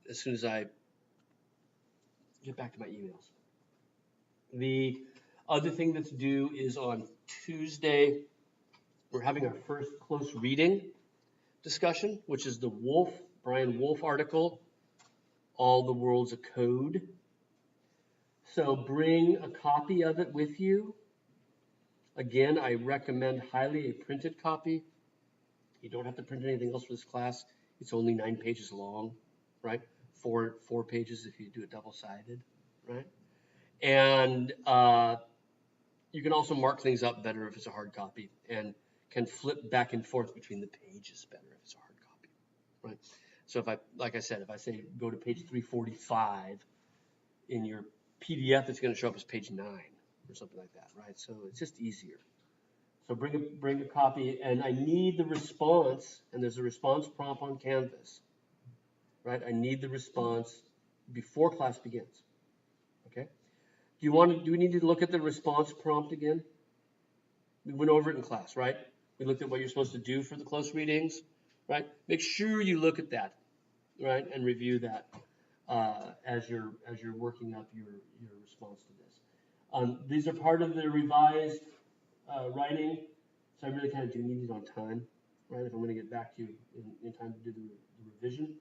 as soon as I get back to my emails. The other thing that's due is on Tuesday. We're having our first close reading discussion, which is the Brian Wolf article, All the World's a Code. So bring a copy of it with you. Again, I recommend highly a printed copy. You don't have to print anything else for this class. It's only 9 pages long, right? Four pages if you do it double-sided, right? And you can also mark things up better if it's a hard copy, and can flip back and forth between the pages better if it's a hard copy, right? So if I say go to page 345 in your PDF, it's going to show up as page 9 or something like that, right? So it's just easier. So bring a copy, and I need the response, and there's a response prompt on Canvas, right? I need the response before class begins, okay? Do we need to look at the response prompt again? We went over it in class, right? We looked at what you're supposed to do for the close readings, right? Make sure you look at that, right, and review that as you're working up your response to this. These are part of the revised writing, so I really kind of do need it on time, right? If I'm going to get back to you in time to do the revision,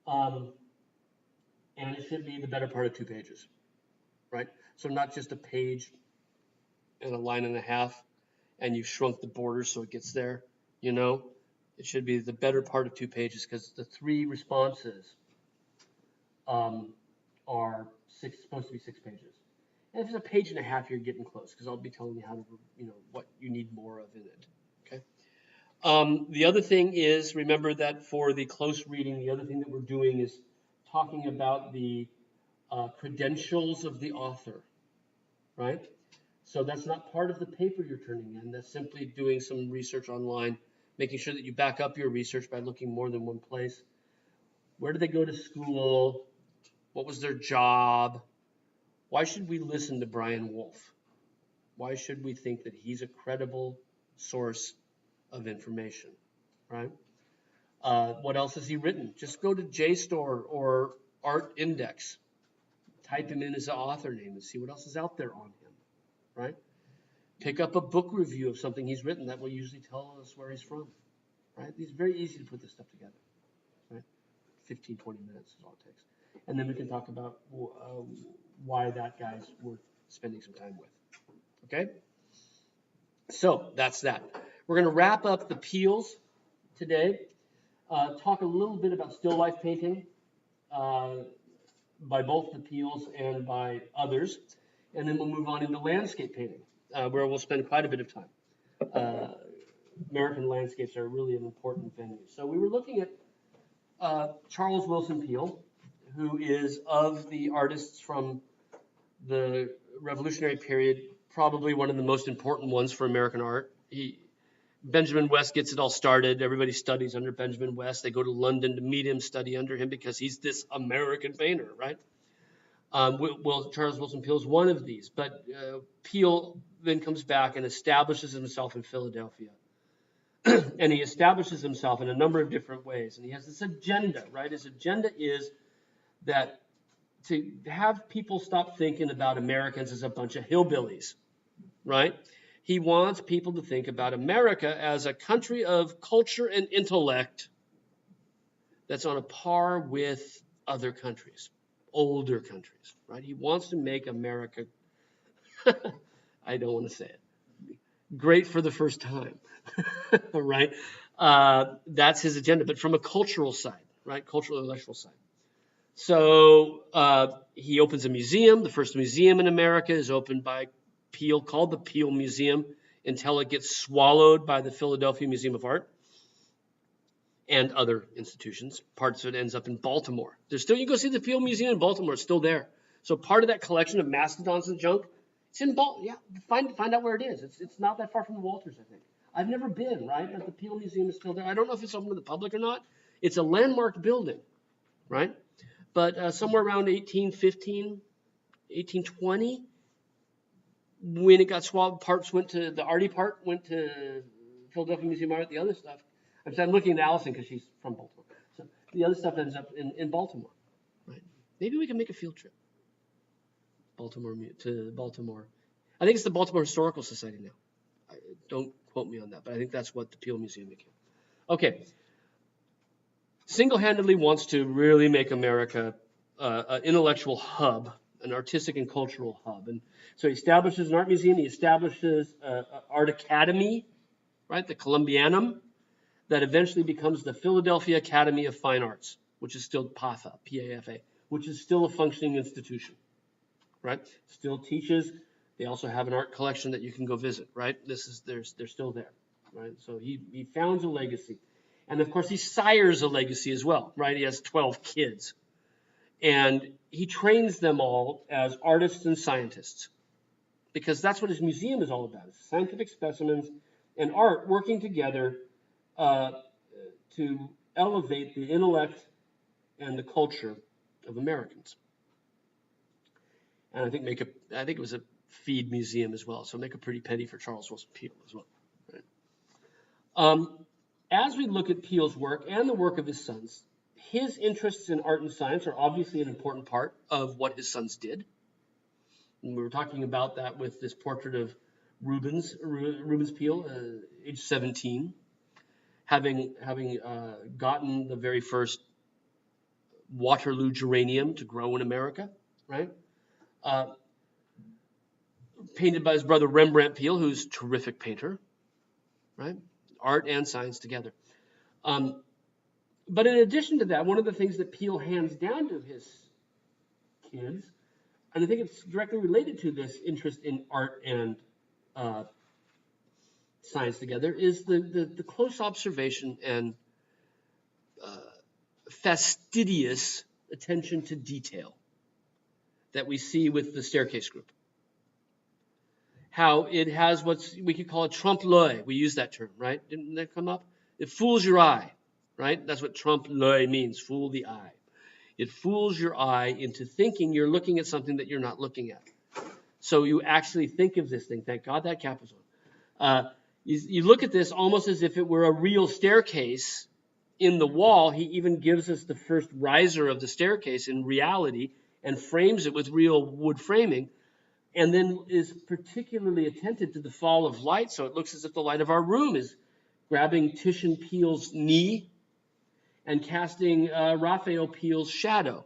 and it should be the better part of 2 pages, right? So not just a page and a line and a half, and you've shrunk the border so it gets there, it should be the better part of 2 pages, because the 3 responses are supposed to be 6 pages. And if it's a page and a half, you're getting close, because I'll be telling you how to, what you need more of in it. Okay. The other thing is, remember that for the close reading, the other thing that we're doing is talking about the credentials of the author, right? So that's not part of the paper you're turning in. That's simply doing some research online, making sure that you back up your research by looking more than one place. Where did they go to school? What was their job? Why should we listen to Brian Wolf? Why should we think that he's a credible source of information, right? What else has he written? Just go to JSTOR or Art Index. Type him in as an author name and see what else is out there on him, right? Pick up a book review of something he's written. That will usually tell us where he's from, right? It's very easy to put this stuff together, right? 15, 20 minutes is all it takes. And then we can talk about why that guy's worth spending some time with. Okay? So that's that. We're going to wrap up the Peels today. Talk a little bit about still life painting by both the Peels and by others. And then we'll move on into landscape painting, where we'll spend quite a bit of time. American landscapes are really an important venue. So we were looking at Charles Willson Peale, who is, of the artists from the Revolutionary period, probably one of the most important ones for American art. Benjamin West gets it all started. Everybody studies under Benjamin West. They go to London to meet him, study under him, because he's this American painter, right? Well, Charles Willson Peale is one of these, but Peale then comes back and establishes himself in Philadelphia. And he establishes himself in a number of different ways. And he has this agenda, right? His agenda is that to have people stop thinking about Americans as a bunch of hillbillies, right? He wants people to think about America as a country of culture and intellect that's on a par with other countries, older countries, right? He wants to make America, I don't want to say it, great for the first time, right? That's his agenda, but from a cultural side, right? Cultural intellectual side. So he opens a museum. The first museum in America is opened by Peale, called the Peale Museum, until it gets swallowed by the Philadelphia Museum of Art and other institutions. Parts of it ends up in Baltimore. There's still, you go see the Peale Museum in Baltimore, it's still there. So part of that collection of mastodons and junk, it's in Baltimore. Yeah, find out where it is. It's not that far from the Walters, I think. I've never been, right? But the Peale Museum is still there. I don't know if it's open to the public or not. It's a landmark building, right? But somewhere around 1815, 1820, when it got swallowed, parts went to, the arty part went to Philadelphia Museum of Art, the other stuff. I'm looking at Allison because she's from Baltimore. So The other stuff ends up in Baltimore, right? Maybe we can make a field trip, to Baltimore. I think it's the Baltimore Historical Society now. Don't quote me on that, but I think that's what the Peel Museum became. Okay. Single-handedly wants to really make America an intellectual hub, an artistic and cultural hub. And so he establishes an art museum. He establishes an art academy, right, the Columbianum, that eventually becomes the Philadelphia Academy of Fine Arts, which is still PAFA, P-A-F-A, which is still a functioning institution, right? Still teaches. They also have an art collection that you can go visit, right? They're still there, right? So he founds a legacy. And of course, he sires a legacy as well, right? He has 12 kids. And he trains them all as artists and scientists, because that's what his museum is all about. It's scientific specimens and art working together to elevate the intellect and the culture of Americans. And I think it was a feed museum as well, so make a pretty penny for Charles Willson Peale as well. Right? As we look at Peale's work and the work of his sons, his interests in art and science are obviously an important part of what his sons did. And we were talking about that with this portrait of Rubens Peale, age 17, having gotten the very first Waterloo geranium to grow in America, right? Painted by his brother Rembrandt Peale, who's a terrific painter, right? Art and science together. But in addition to that, one of the things that Peale hands down to his kids, and I think it's directly related to this interest in art and science together, is the close observation and fastidious attention to detail that we see with the Staircase group. How it has what we could call a trompe-l'oeil. We use that term, right? Didn't that come up? It fools your eye, right? That's what trompe-l'oeil means, fool the eye. It fools your eye into thinking you're looking at something that you're not looking at. So you actually think of this thing. Thank God that cap was on. You look at this almost as if it were a real staircase in the wall. He even gives us the first riser of the staircase in reality and frames it with real wood framing, and then is particularly attentive to the fall of light, so it looks as if the light of our room is grabbing Titian Peale's knee and casting Raphael Peale's shadow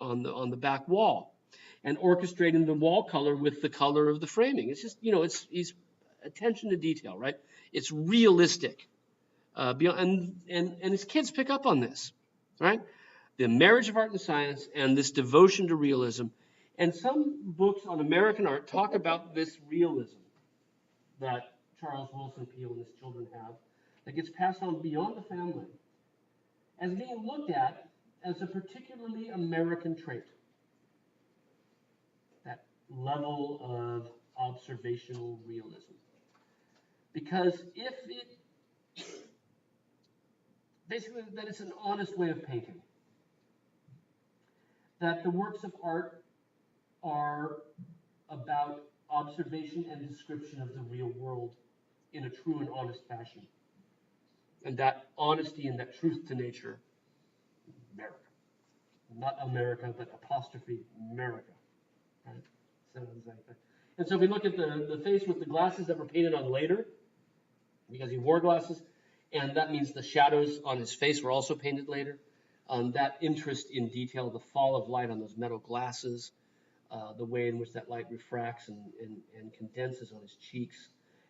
on the back wall, and orchestrating the wall color with the color of the framing. It's just, he's attention to detail, right? It's realistic. And his kids pick up on this, right? The marriage of art and science and this devotion to realism. And some books on American art talk about this realism that Charles Willson Peale and his children have, that gets passed on beyond the family, as being looked at as a particularly American trait. That level of observational realism. Because basically, that it's an honest way of painting. That the works of art are about observation and description of the real world in a true and honest fashion. And that honesty and that truth to nature, America. Not America, but apostrophe America. Right? And so if we look at the face with the glasses that were painted on later, because he wore glasses, and that means the shadows on his face were also painted later. That interest in detail, the fall of light on those metal glasses, the way in which that light refracts and condenses on his cheeks,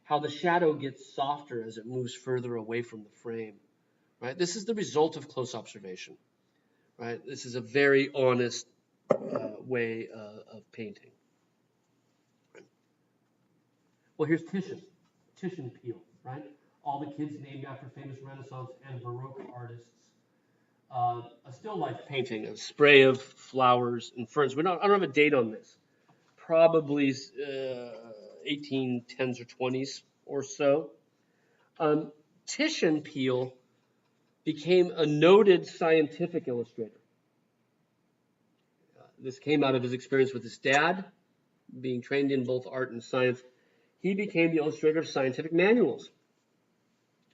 how the shadow gets softer as it moves further away from the frame, right? This is the result of close observation, right? This is a very honest way of painting. Well, here's Titian Peale, right? All the kids named after famous Renaissance and Baroque artists. A still life painting, a spray of flowers and ferns. I don't have a date on this. Probably 1810s or 20s or so. Titian Peale became a noted scientific illustrator. This came out of his experience with his dad, being trained in both art and science. He became the illustrator of scientific manuals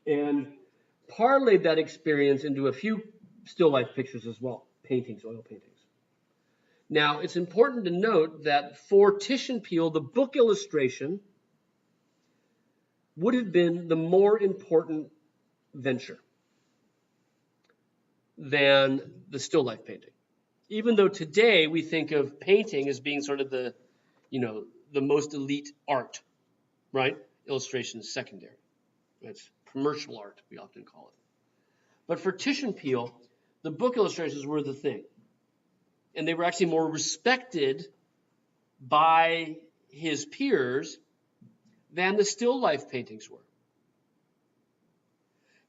and parlayed that experience into a few still life pictures as well, paintings, oil paintings. Now, it's important to note that for Titian Peale, the book illustration would have been the more important venture than the still life painting. Even though today we think of painting as being sort of the, the most elite art, right? Illustration is secondary. It's commercial art, we often call it. But for Titian Peale, the book illustrations were the thing. And they were actually more respected by his peers than the still life paintings were.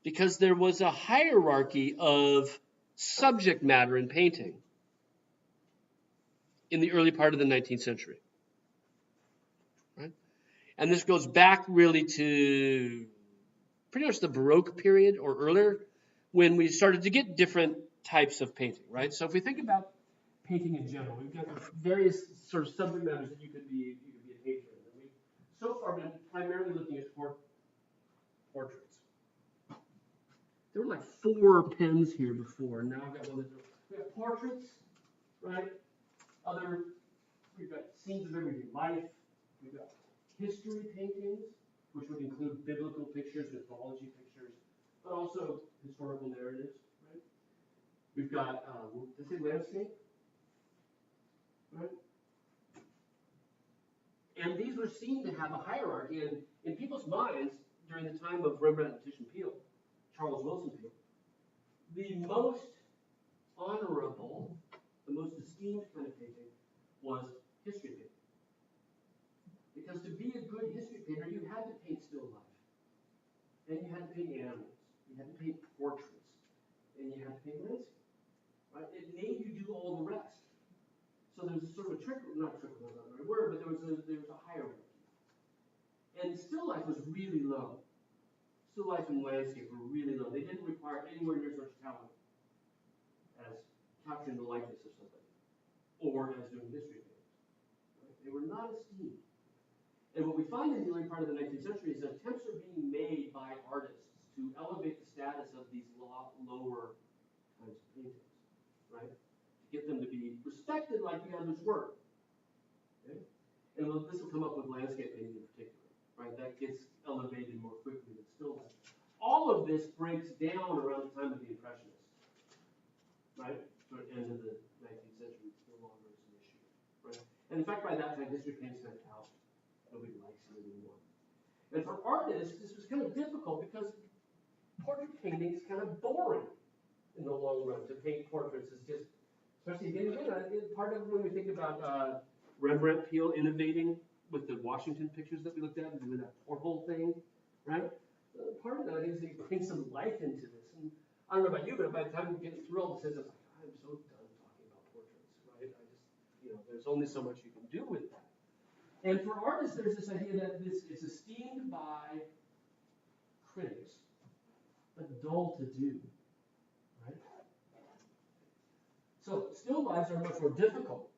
Because there was a hierarchy of subject matter in painting in the early part of the 19th century. Right? And this goes back really to pretty much the Baroque period or earlier, when we started to get different types of painting, right? So if we think about painting in general, we've got various sort of subject matters that you could be a painter in. And we've so far been primarily looking at portraits. There were like 4 pens here before, and now I've got one that's, we have portraits, right? We've got scenes of everyday life. We've got history paintings, which would include biblical pictures, mythology pictures, but also historical narratives, right? We've got, let's say landscape, right? And these were seen to have a hierarchy, and in people's minds, during the time of Rembrandt and Titian Peale, Charles Wilson Peale, the most honorable, the most esteemed kind of painting was history painting. Because to be a good history painter, you had to paint still life. And you had to paint animals. You had to paint portraits. And you had to paint landscape. Right? It made you do all the rest. So there's a sort of a not trickle, that's not the right word, but there was a hierarchy. And still life was really low. Still life and landscape were really low. They didn't require anywhere near as much talent as capturing the likeness of somebody or as doing history paintings. Right? They were not esteemed. And what we find in the early part of the 19th century is that attempts are being made by artists to elevate the status of these lower kinds of paintings, right? To get them to be respected like the others were. Okay? And this will come up with landscape painting in particular, right? That gets elevated more quickly than still life. All of this breaks down around the time of the Impressionists, right? Toward the end of the 19th century, it's no longer an issue, right? And in fact, by that time, history painting's kind of out. Nobody likes it anymore. And for artists, this was kind of difficult because portrait painting is kind of boring in the long run. To paint portraits is just, especially again, part of when we think about Rembrandt Peale innovating with the Washington pictures that we looked at and doing that porthole thing, right? Part of that is he brings some life into this. And I don't know about you, but by the time you get through all this, it's like, I'm so done talking about portraits, right? There's only so much you can do with that. And for artists, there's this idea that this is esteemed by critics, but dull to do, right? So still lifes are much more difficult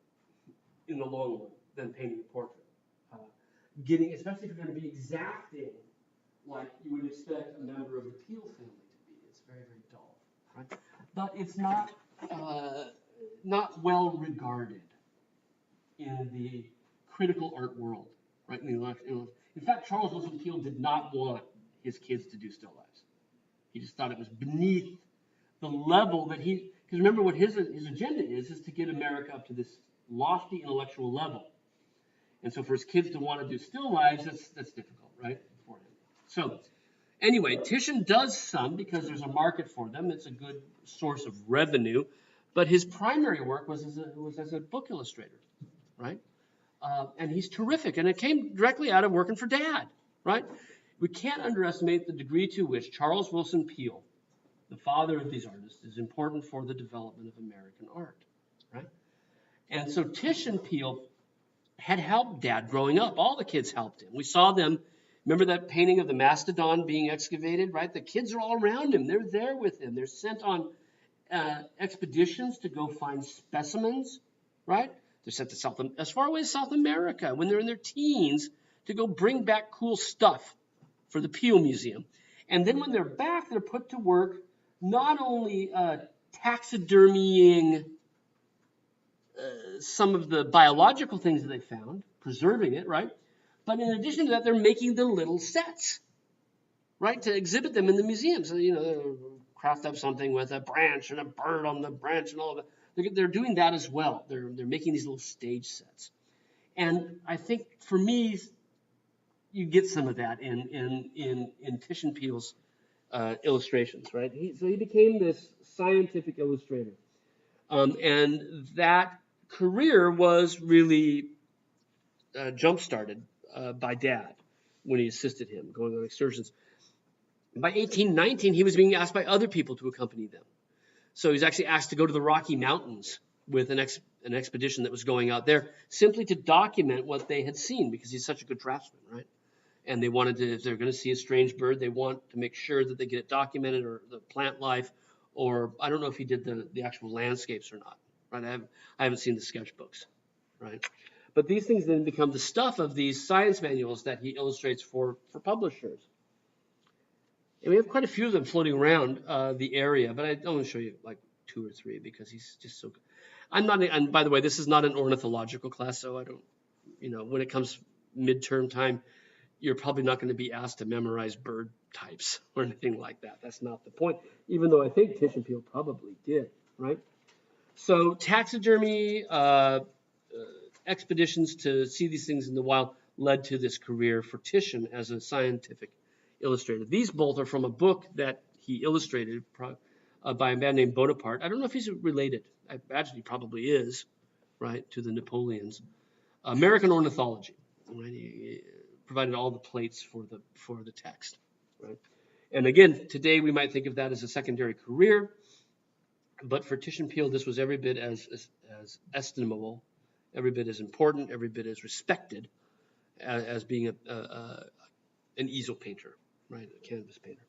in the long run than painting a portrait. Especially if you're going to be exacting, like you would expect a member of the Peale family to be. It's very, very dull, right? But it's not well regarded in the critical art world, right? In fact, Charles Wilson Peale did not want his kids to do still lifes. He just thought it was beneath the level that because remember what his agenda is to get America up to this lofty intellectual level. And so for his kids to want to do still lives, that's difficult, right, for him. So anyway, Titian does some because there's a market for them. It's a good source of revenue. But his primary work was as a book illustrator, right? And he's terrific. And it came directly out of working for Dad, right? We can't underestimate the degree to which Charles Wilson Peale, the father of these artists, is important for the development of American art, right? And so Titian Peale had helped Dad growing up. All the kids helped him. We saw them. Remember that painting of the mastodon being excavated, right? The kids are all around him. They're there with him. They're sent on expeditions to go find specimens, right? They're sent to as far away as South America when they're in their teens to go bring back cool stuff for the Peale Museum. And then when they're back, they're put to work not only taxidermying some of the biological things that they found, preserving it, right? But in addition to that, they're making the little sets, right, to exhibit them in the museum. So, they'll craft up something with a branch and a bird on the branch and all of that. They're doing that as well. They're making these little stage sets. And I think for me, you get some of that in Titian Peale's illustrations, right? So he became this scientific illustrator. And that career was really jump-started by Dad when he assisted him going on excursions. By 1819, he was being asked by other people to accompany them. So he was actually asked to go to the Rocky Mountains with an expedition that was going out there simply to document what they had seen, because he's such a good draftsman, right? And they wanted to, if they're going to see a strange bird, they want to make sure that they get it documented, or the plant life, or I don't know if he did the actual landscapes or not, right? I haven't seen the sketchbooks, right? But these things then become the stuff of these science manuals that he illustrates for publishers. And we have quite a few of them floating around the area, but I only show you like 2 or 3 because he's just so good. And by the way, this is not an ornithological class, so I don't, when it comes midterm time, you're probably not going to be asked to memorize bird types or anything like that. That's not the point, even though I think Titian Peale probably did, right? So taxidermy, expeditions to see these things in the wild led to this career for Titian as a scientific illustrator. These both are from a book that he illustrated by a man named Bonaparte. I don't know if he's related. I imagine he probably is, right, to the Napoleons. American Ornithology, right? He provided all the plates for the text, right? And again, today we might think of that as a secondary career, but for Titian Peale, this was every bit as estimable, every bit as important, every bit as respected as being an easel painter, right? A canvas painter.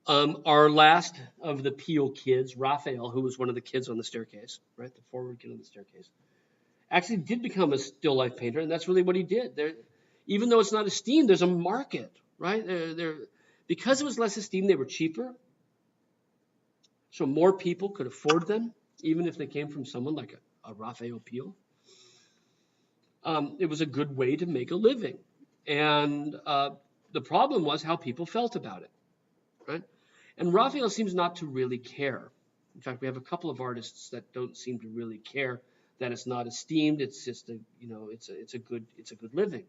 Our last of the Peale kids, Raphael, who was one of the kids on the staircase, right? The forward kid on the staircase, actually did become a still life painter, and that's really what he did. Even though it's not esteemed, there's a market, right? Because it was less esteemed, they were cheaper, so more people could afford them, even if they came from someone like a Raphael Peale. It was a good way to make a living, and the problem was how people felt about it, right? And Raphael seems not to really care. In fact, we have a couple of artists that don't seem to really care that it's not esteemed. It's just it's a good living.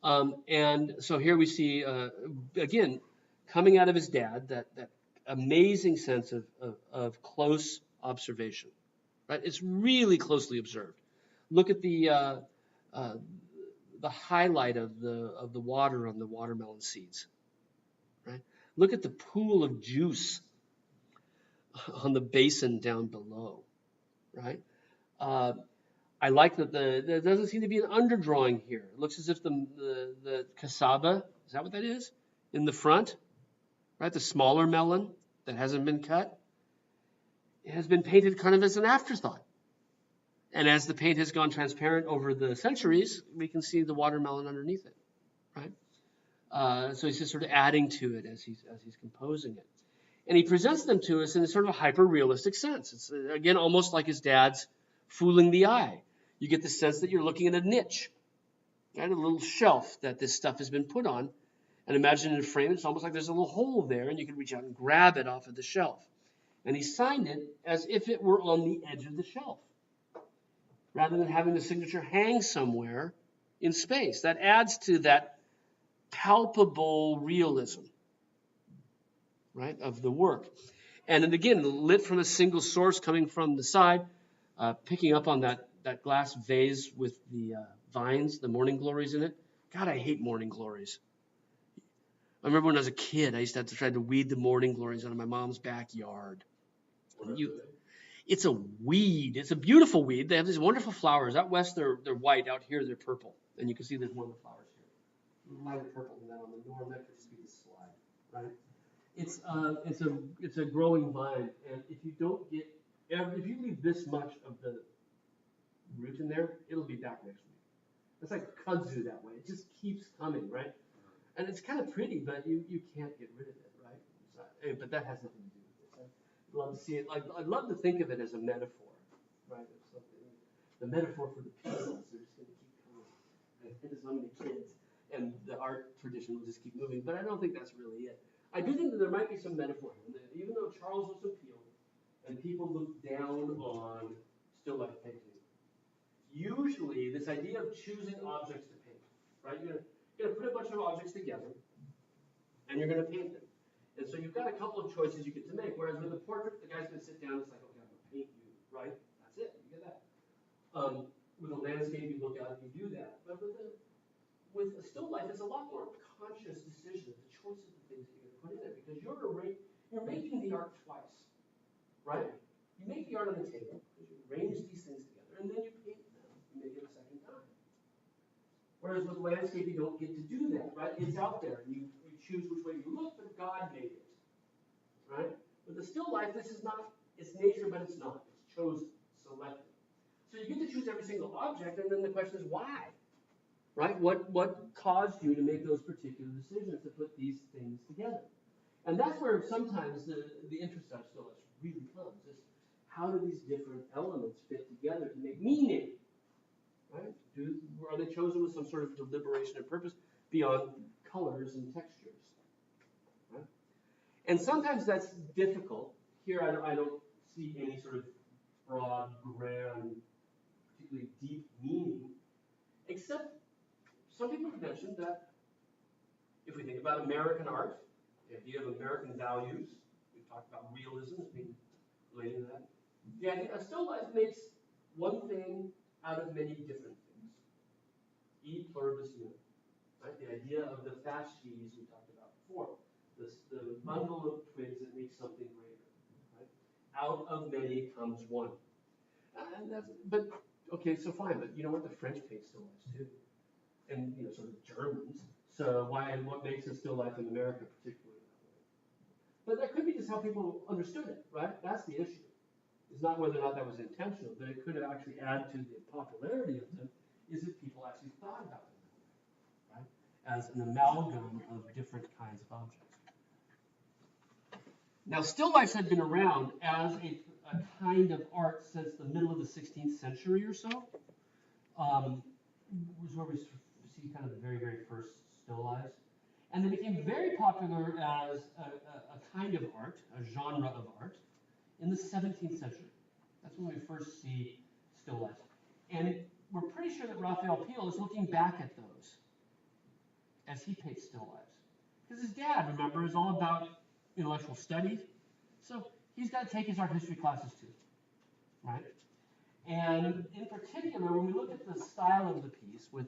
And so here we see again, coming out of his dad, that amazing sense of close observation, right? It's really closely observed. Look at the highlight of the water on the watermelon seeds, right? Look at the pool of juice on the basin down below, right? I like that there doesn't seem to be an underdrawing here. It looks as if the cassava, is that what that is? In the front, right? The smaller melon that hasn't been cut, it has been painted kind of as an afterthought. And as the paint has gone transparent over the centuries, we can see the watermelon underneath it, right? So he's just sort of adding to it as he's composing it. And he presents them to us in a sort of a hyper-realistic sense. It's, again, almost like his dad's fooling the eye. You get the sense that you're looking at a niche, right? A little shelf that this stuff has been put on. And imagine in a frame, it's almost like there's a little hole there, and you can reach out and grab it off of the shelf. And he signed it as if it were on the edge of the shelf, rather than having the signature hang somewhere in space. That adds to that palpable realism, right, of the work. And then again, lit from a single source coming from the side, picking up on that glass vase with the vines, the morning glories in it. God, I hate morning glories. I remember when I was a kid, I used to have to try to weed the morning glories out of my mom's backyard. It's a weed. It's a beautiful weed. They have these wonderful flowers. Out west, they're white. Out here, they're purple. And you can see there's one of the flowers here. Light purple, and then on the norm, that could just be the slide, right? It's a growing vine, and if you don't get if you leave this much of the root in there, it'll be back next week. It's like kudzu that way. It just keeps coming, right? And it's kind of pretty, but you can't get rid of it, right? but that has nothing to do with this. I'd love to see it. I'd love to think of it as a metaphor, right? Of something. The metaphor for the pixels are just going to keep coming. Right? There's so many kids, and the art tradition will just keep moving. But I don't think that's really it. I do think that there might be some metaphor, even though Charles Willson Peale and people look down on still life painting. Usually, this idea of choosing objects to paint, right? You're going to put a bunch of objects together, and you're going to paint them. And so you've got a couple of choices you get to make. Whereas with a portrait, the guy's going to sit down and it's like, okay, I'm going to paint you, right? That's it. You get that. With a landscape, you look out and you do that. But with a still life, it's a lot more conscious decision, the choice of the things that you're going to put in it, because you're making the art twice, right? You make the art on the table, you arrange these things together, and then you paint them. You make it a second time. Whereas with landscape, you don't get to do that, right? It's out there. You choose which way you look, but God made it, right? With the still life, this is not, it's nature, but it's not. It's chosen, selected. So you get to choose every single object, and then the question is why, right? What caused you to make those particular decisions to put these things together? And that's where sometimes the interest of still life really comes, is how do these different elements fit together to make meaning, right? Are they chosen with some sort of deliberation and purpose beyond colors and textures, right? And sometimes that's difficult. Here I don't see any sort of broad, grand, particularly deep meaning, except some people have mentioned that if we think about American art, the idea of American values, we've talked about realism as being related to that. The idea of still life makes one thing out of many different things. E pluribus unum. Right? The idea of the fasces we talked about before. The bundle of twigs that makes something greater. Right? Out of many comes one. But okay, so fine. But you know what? The French paint still lives too, and sort of Germans. So what makes a still life in America particularly that way? But that could be just how people understood it, right? That's the issue. It's not whether or not that was intentional, but it could actually add to the popularity of them. Is if people actually thought about them that way, right? As an amalgam of different kinds of objects. Now, still lifes had been around as a kind of art since the middle of the 16th century or so. Was where we see kind of the very, very first still lives. And they became very popular as a kind of art, a genre of art, in the 17th century. That's when we first see still lifes. And we're pretty sure that Raphael Peale is looking back at those as he paints still lives. Because his dad, remember, is all about intellectual studies. So he's got to take his art history classes too, right? And in particular, when we look at the style of the piece, with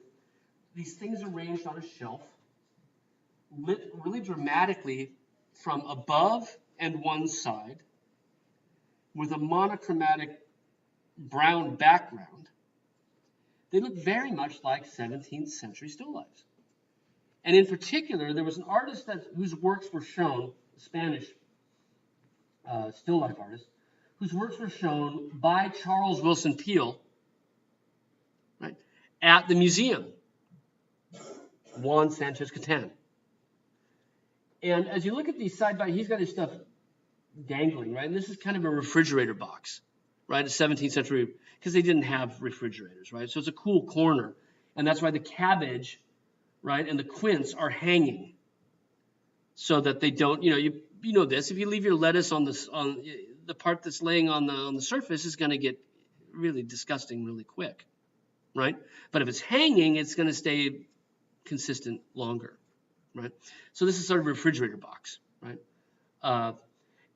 these things arranged on a shelf, lit really dramatically from above and one side, with a monochromatic brown background, they look very much like 17th century still lifes. And in particular, there was an artist whose works were shown, a Spanish still life artist, whose works were shown by Charles Willson Peale, right, at the museum, Juan Sanchez Catan. And as you look at these side by, he's got his stuff dangling, right? And this is kind of a refrigerator box, right? A 17th century, because they didn't have refrigerators, right? So it's a cool corner. And that's why the cabbage, right, and the quince are hanging so that they don't, you know this, if you leave your lettuce on the part that's laying on the surface is going to get really disgusting really quick, right? But if it's hanging, it's going to stay consistent longer, right? So this is sort of a refrigerator box, right?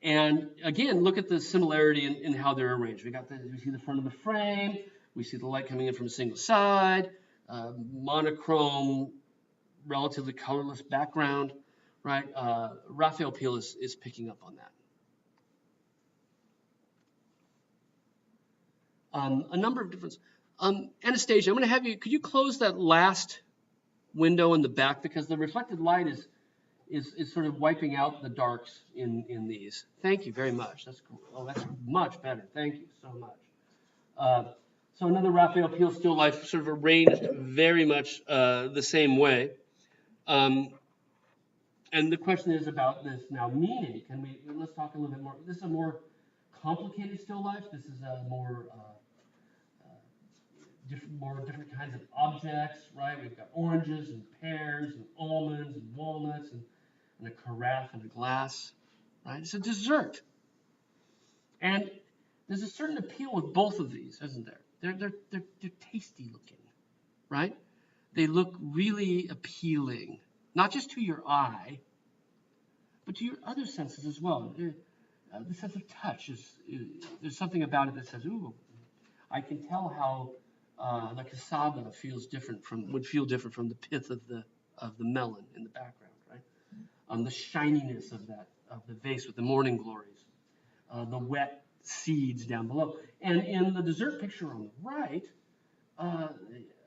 And again, look at the similarity in how they're arranged. We see the front of the frame, we see the light coming in from a single side, monochrome, relatively colorless background, right? Raphael Peale is picking up on that. A number of different. Anastasia, I'm going to have you. Could you close that last window in the back, because the reflected light is sort of wiping out the darks in these. Thank you very much. That's cool. Oh, that's much better. Thank you so much. So another Raphael Peale still life, sort of arranged very much the same way. And the question is about this now meaning. Let's talk a little bit more. This is a more complicated still life. This is a more different kinds of objects, right? We've got oranges and pears and almonds and walnuts and a carafe and a glass, right? It's a dessert. And there's a certain appeal with both of these, isn't there? They're tasty looking, right? They look really appealing, not just to your eye, but to your other senses as well. The sense of touch there's something about it that says, ooh, I can tell how the cassava would feel different from the pith of the melon in the background, right? The shininess of the vase with the morning glories, the wet seeds down below, and in the dessert picture on the right,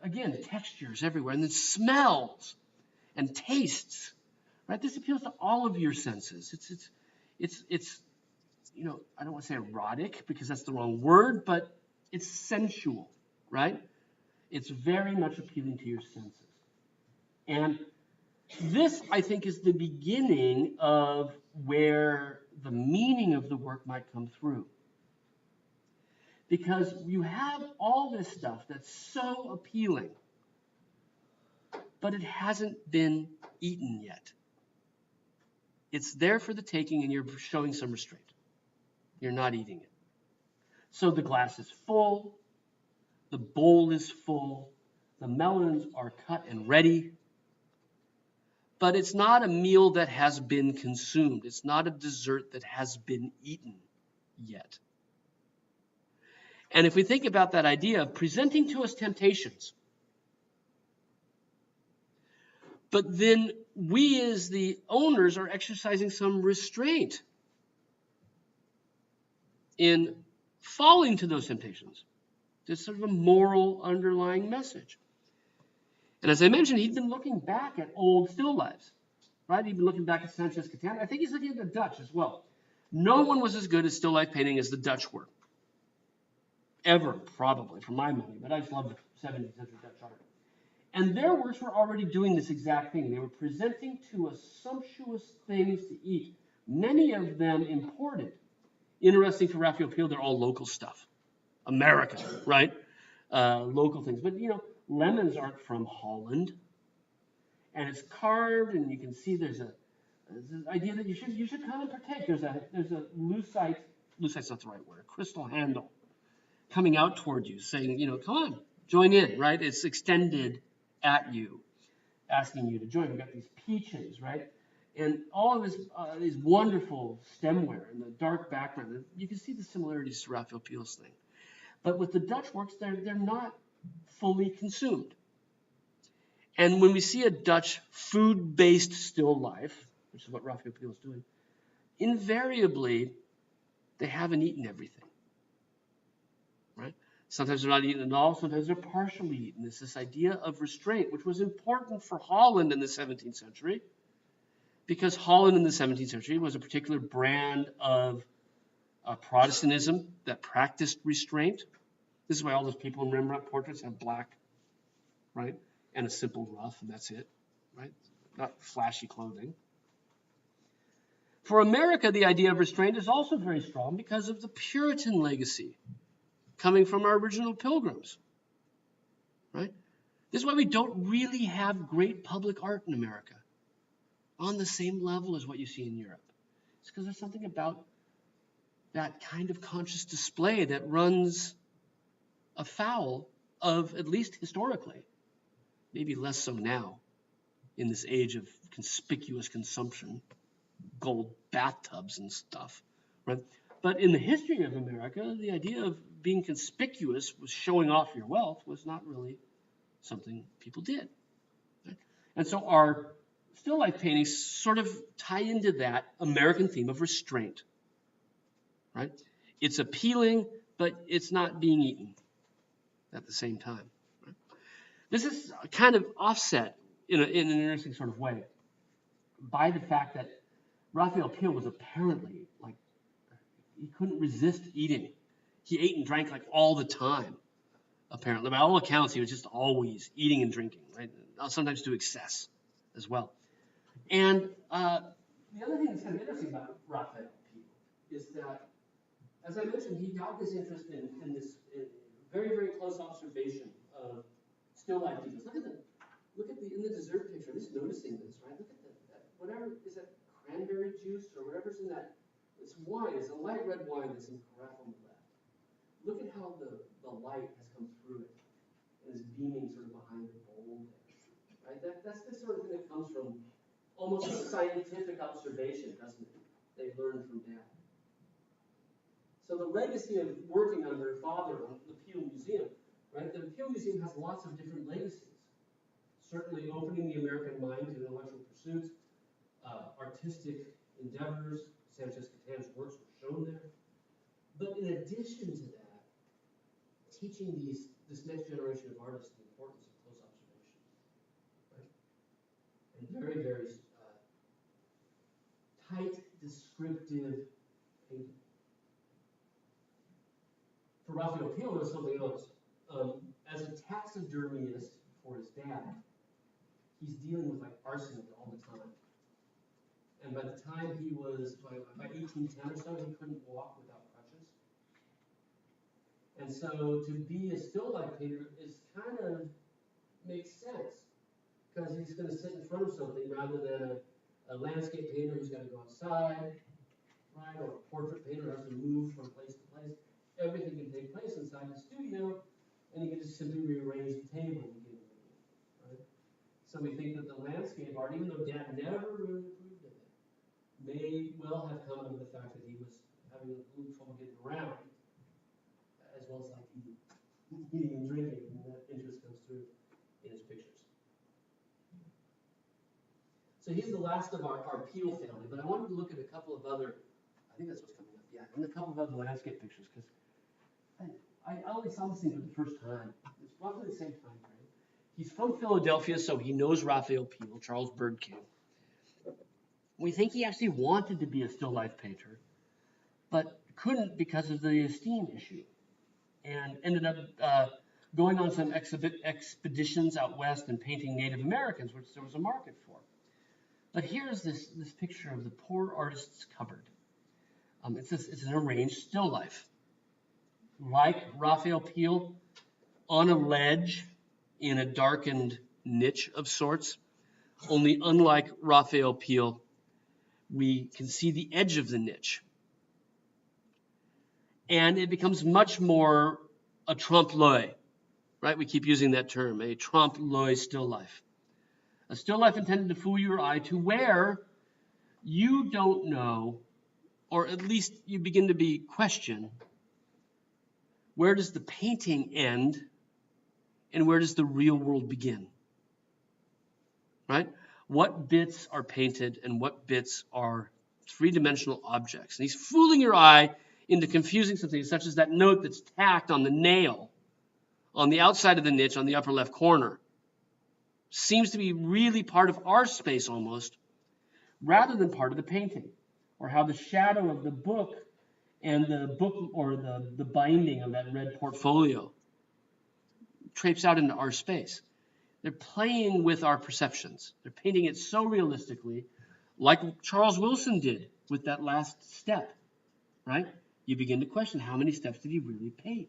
again, textures everywhere, and then smells and tastes, right? This appeals to all of your senses. It's I don't want to say erotic because that's the wrong word, but it's sensual, right? It's very much appealing to your senses. And this, I think, is the beginning of where the meaning of the work might come through. Because you have all this stuff that's so appealing, but it hasn't been eaten yet. It's there for the taking, and you're showing some restraint. You're not eating it. So the glass is full, the bowl is full, the melons are cut and ready, but it's not a meal that has been consumed. It's not a dessert that has been eaten yet. And if we think about that idea of presenting to us temptations, but then we as the owners are exercising some restraint in falling to those temptations. There's sort of a moral underlying message. And as I mentioned, he'd been looking back at old still lifes, right? He'd been looking back at Sanchez Catan. I think he's looking at the Dutch as well. No one was as good at still life painting as the Dutch were. Ever, probably, for my money. But I just love the 17th century Dutch art. And their works were already doing this exact thing. They were presenting to us sumptuous things to eat, many of them imported. Interesting for Raphael Peale, they're all local stuff. American, right? Local things. But, lemons aren't from Holland. And it's carved, and you can see there's an idea that you should come and partake. There's a lucite's not the right word, a crystal handle coming out toward you, saying, come on, join in, right? It's extended at you, asking you to join. We've got these peaches, right? And all of these wonderful stemware and the dark background. You can see the similarities to Raphael Peale's thing. But with the Dutch works, they're not fully consumed. And when we see a Dutch food-based still life, which is what Raphael Peale is doing, invariably, they haven't eaten everything. Right? Sometimes they're not eaten at all. Sometimes they're partially eaten. It's this idea of restraint, which was important for Holland in the 17th century, because Holland in the 17th century was a particular brand of Protestantism that practiced restraint. This is why all those people in Rembrandt portraits have black, right, and a simple ruff, and that's it, right? Not flashy clothing. For America, the idea of restraint is also very strong because of the Puritan legacy coming from our original pilgrims, right? This is why we don't really have great public art in America on the same level as what you see in Europe. It's because there's something about that kind of conscious display that runs afoul of, at least historically, maybe less so now, in this age of conspicuous consumption, gold bathtubs and stuff, right? But in the history of America, the idea of being conspicuous was showing off your wealth was not really something people did. Right? And so our still life paintings sort of tie into that American theme of restraint. Right? It's appealing, but it's not being eaten at the same time. Right? This is kind of offset in an interesting sort of way by the fact that Raphael Peale was apparently he couldn't resist eating. He ate and drank all the time, apparently. By all accounts, he was just always eating and drinking, right? Sometimes to excess as well. And the other thing that's kind of interesting about Raphael Peale is that, as I mentioned, he got this interest in this very, very close observation of still life details. Look at in the dessert picture. I'm just noticing this, right? Look at that whatever is that cranberry juice or whatever's in that. It's wine. It's a light red wine that's in carafe on the left. Look at how the light has come through it and is beaming sort of behind the bowl there, right? That's the sort of thing that comes from almost a scientific observation, doesn't it? They learned from Dad. So the legacy of working under father on the Peale Museum, right? The Peale Museum has lots of different legacies. Certainly opening the American mind to intellectual pursuits, artistic endeavors. Sanchez-Catan's works were shown there. But in addition to that, teaching this next generation of artists the importance of close observation, right? And very, very tight, descriptive painting. For Raphael Peale, there was something else. As a taxidermist for his dad, he's dealing with like arsenic all the time. And by the time he was, by 1810 or so, he couldn't walk without crutches. And so to be a still life painter is kind of makes sense, because he's going to sit in front of something rather than a landscape painter who's got to go outside, right? Or a portrait painter who has to move from place to place. Everything can take place inside the studio, and he can just simply rearrange the table and begin painting, right? So we think that the landscape art, even though Dad never really approved of it, may well have come out of the fact that he was having a little trouble getting around, as well as like eating and drinking, and that interest comes through in his pictures. So he's the last of our Peale family, but I wanted to look at a couple of other, I think that's what's coming up, yeah, and a couple of other landscape pictures, because I only saw this thing for the first time. It's roughly the same time frame. He's from Philadelphia, so he knows Raphael Peale, Charles Byrd King. We think he actually wanted to be a still life painter, but couldn't because of the esteem issue, and ended up going on some expeditions out west and painting Native Americans, which there was a market for. But here's this picture of the Poor Artist's Cupboard. It's an arranged still life. Like Raphael Peale, on a ledge in a darkened niche of sorts, only unlike Raphael Peale, we can see the edge of the niche. And it becomes much more a trompe-l'oeil, right? We keep using that term, a trompe-l'oeil still life. A still life intended to fool your eye to where you don't know, or at least you begin to be questioned, where does the painting end and where does the real world begin? Right? What bits are painted and what bits are three-dimensional objects? And he's fooling your eye into confusing something such as that note that's tacked on the nail on the outside of the niche on the upper left corner. Seems to be really part of our space almost, rather than part of the painting. Or how the shadow of the book and the book or the binding of that red portfolio traipse out into our space. They're playing with our perceptions. They're painting it so realistically, like Charles Wilson did with that last step, right? You begin to question, how many steps did he really paint?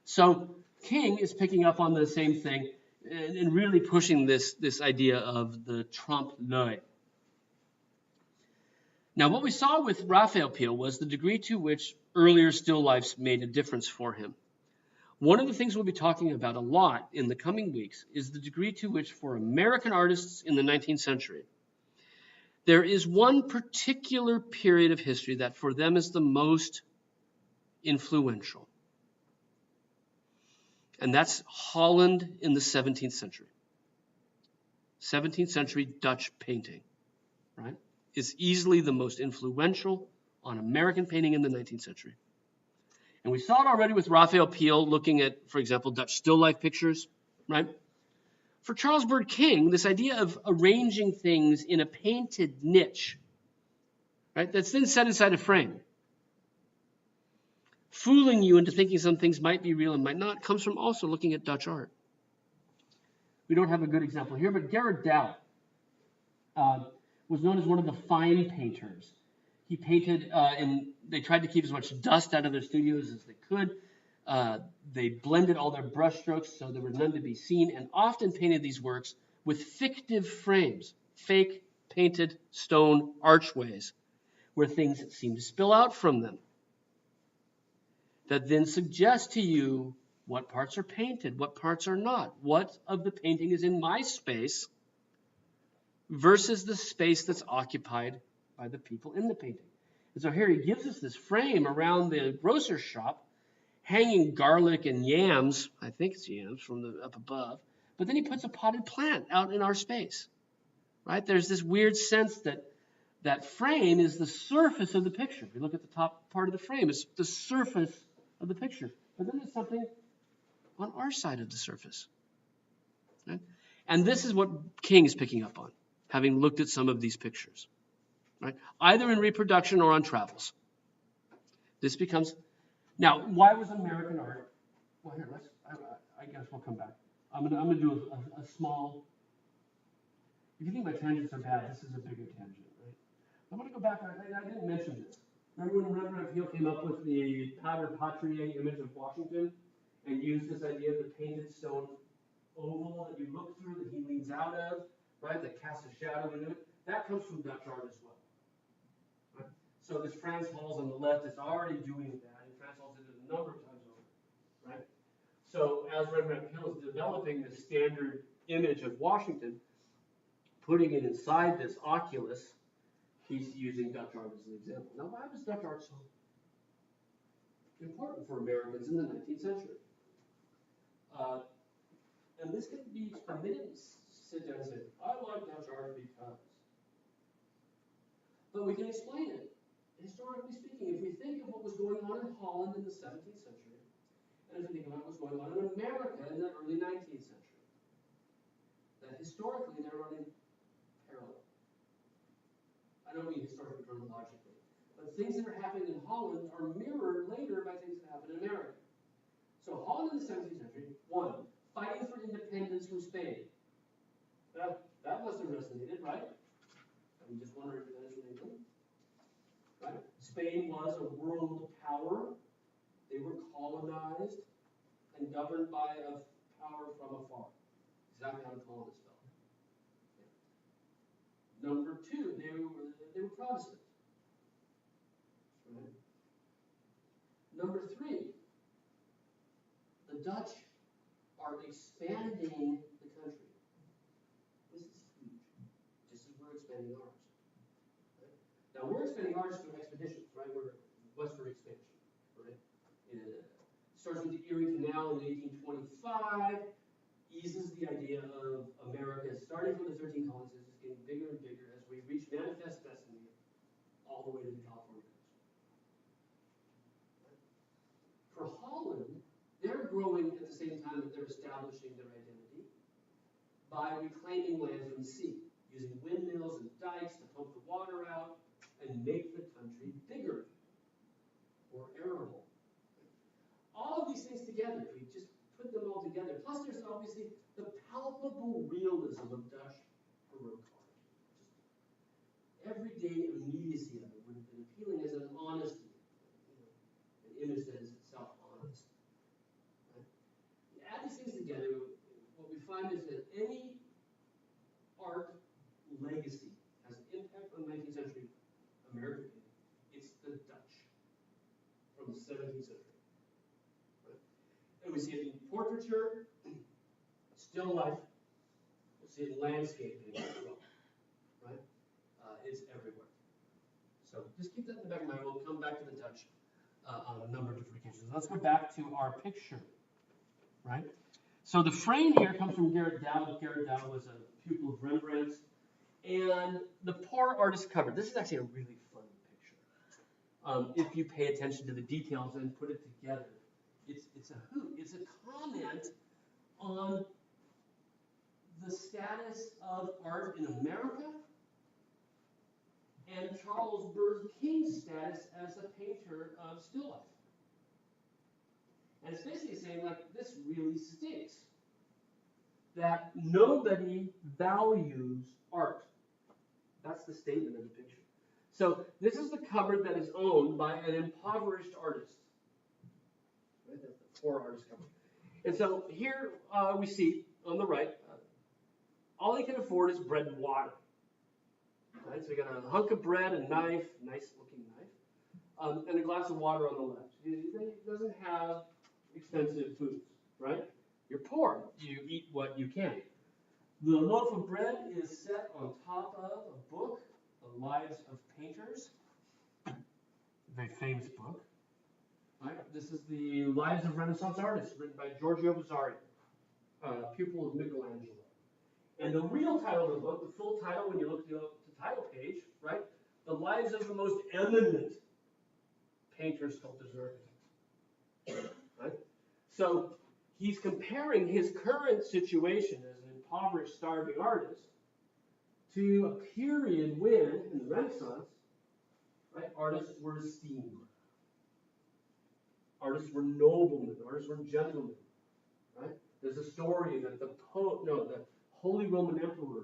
So King is picking up on the same thing and really pushing this idea of the trompe-l'oeil. Now, what we saw with Raphael Peale was the degree to which earlier still lifes made a difference for him. One of the things we'll be talking about a lot in the coming weeks is the degree to which, for American artists in the 19th century, there is one particular period of history that for them is the most influential. And that's Holland in the 17th century. 17th century Dutch painting, right, is easily the most influential on American painting in the 19th century. And we saw it already with Raphael Peale looking at, for example, Dutch still life pictures, right? For Charles Byrd King, this idea of arranging things in a painted niche, right, that's then set inside a frame, fooling you into thinking some things might be real and might not, comes from also looking at Dutch art. We don't have a good example here, but Gerard Dow was known as one of the fine painters. He painted, they tried to keep as much dust out of their studios as they could. They blended all their brushstrokes so there were none to be seen, and often painted these works with fictive frames, fake painted stone archways, where things seem to spill out from them, that then suggest to you what parts are painted, what parts are not, what of the painting is in my space versus the space that's occupied by the people in the painting. And so here he gives us this frame around the grocer's shop, hanging garlic and yams, I think it's yams from the up above, but then he puts a potted plant out in our space, right? There's this weird sense that that frame is the surface of the picture. If you look at the top part of the frame, it's the surface of the picture. But then there's something on our side of the surface. Right? And this is what King is picking up on, having looked at some of these pictures. Right? Either in reproduction or on travels. This becomes... Now, why was American art... Well, here, I guess we'll come back. I'm gonna do a small... If you think my tangents are bad, this is a bigger tangent, right? I'm going to go back. I didn't mention this. Remember when Rembrandt Peale came up with the Pater Patriae image of Washington and used this idea of the painted stone oval that you look through, that he leans out of, right, that casts a shadow into it? That comes from Dutch art as well. Right? So this Frans Hals on the left is already doing that, and Frans Hals did it a number of times over. Right? So as Rembrandt Peale is developing this standard image of Washington, putting it inside this oculus, he's using Dutch art as an example. Now, why was Dutch art so important for Americans in the 19th century? And this can be explained. They didn't sit down and say, I like Dutch art because. But we can explain it. Historically speaking, if we think of what was going on in Holland in the 17th century, and if we think about what was going on in America in the early 19th century, that historically they're running parallel. I don't mean historically chronologically, but things that are happening in Holland are mirrored later by things that happen in America. So Holland in the 17th century, one, fighting for independence from Spain. That must have resonated, right? I'm just wondering if that is in England. Right? Spain was a world power. They were colonized and governed by a power from afar. Exactly how the colonists felt. Number two, they were Protestant. Right? Number three, the Dutch are expanding the country. This is huge, just as we're expanding ours. Right? Now, we're expanding ours through expeditions, right? We're westward expansion, right? Starts with the Erie Canal in 1825, eases the idea of America starting from the 13 colonies, just getting bigger and bigger as we reach manifest destiny all the way to the California coast. Right? For Holland, they're growing at the same time that they're establishing their identity by reclaiming land from the sea, using windmills and dikes to pump the water out and make the country bigger, more arable. All of these things together, if we just put them all together, plus there's obviously the palpable realism of Dutch Baroque art. Just everyday immediacy of it would have been appealing as an honesty, an image that is itself honest. Right? You add these things together, what we find is that any art legacy has an impact on 19th century American painting. It's the Dutch from the 17th century. And we see it in portraiture, still life. We see it in landscape painting as well. Right? It's everywhere. So just keep that in the back of mind. We'll come back to the Dutch on a number of different occasions. Let's go back to our picture. Right? So the frame here comes from Gerrit Dou. Gerrit Dou was a pupil of Rembrandt's. And the poor artist cover. This is actually a really fun picture. If you pay attention to the details and put it together. It's a hoot. It's a comment on the status of art in America and Charles Burr King's status as a painter of still life. And it's basically saying, like, this really stinks. That nobody values art. That's the statement of the picture. So this is the cupboard that is owned by an impoverished artist. Right? That's the poor artist cupboard. And so here we see on the right, all he can afford is bread and water. Right? So we got a hunk of bread, a knife, nice looking knife, and a glass of water on the left. He doesn't have expensive foods, right? You're poor. You eat what you can. The loaf of bread is set on top of a book, The Lives of Painters, a very famous book. Right? This is the Lives of Renaissance Artists, written by Giorgio Vasari, pupil of Michelangelo. And the real title of the book, the full title, when you look at the title page, right? The Lives of the Most Eminent Painters, Sculptors, and Architects. Right? So he's comparing his current situation as an impoverished, starving artist to a period when, in the Renaissance, right, artists were esteemed. Artists were noblemen. Artists were gentlemen. Right? There's a story that the Holy Roman Emperor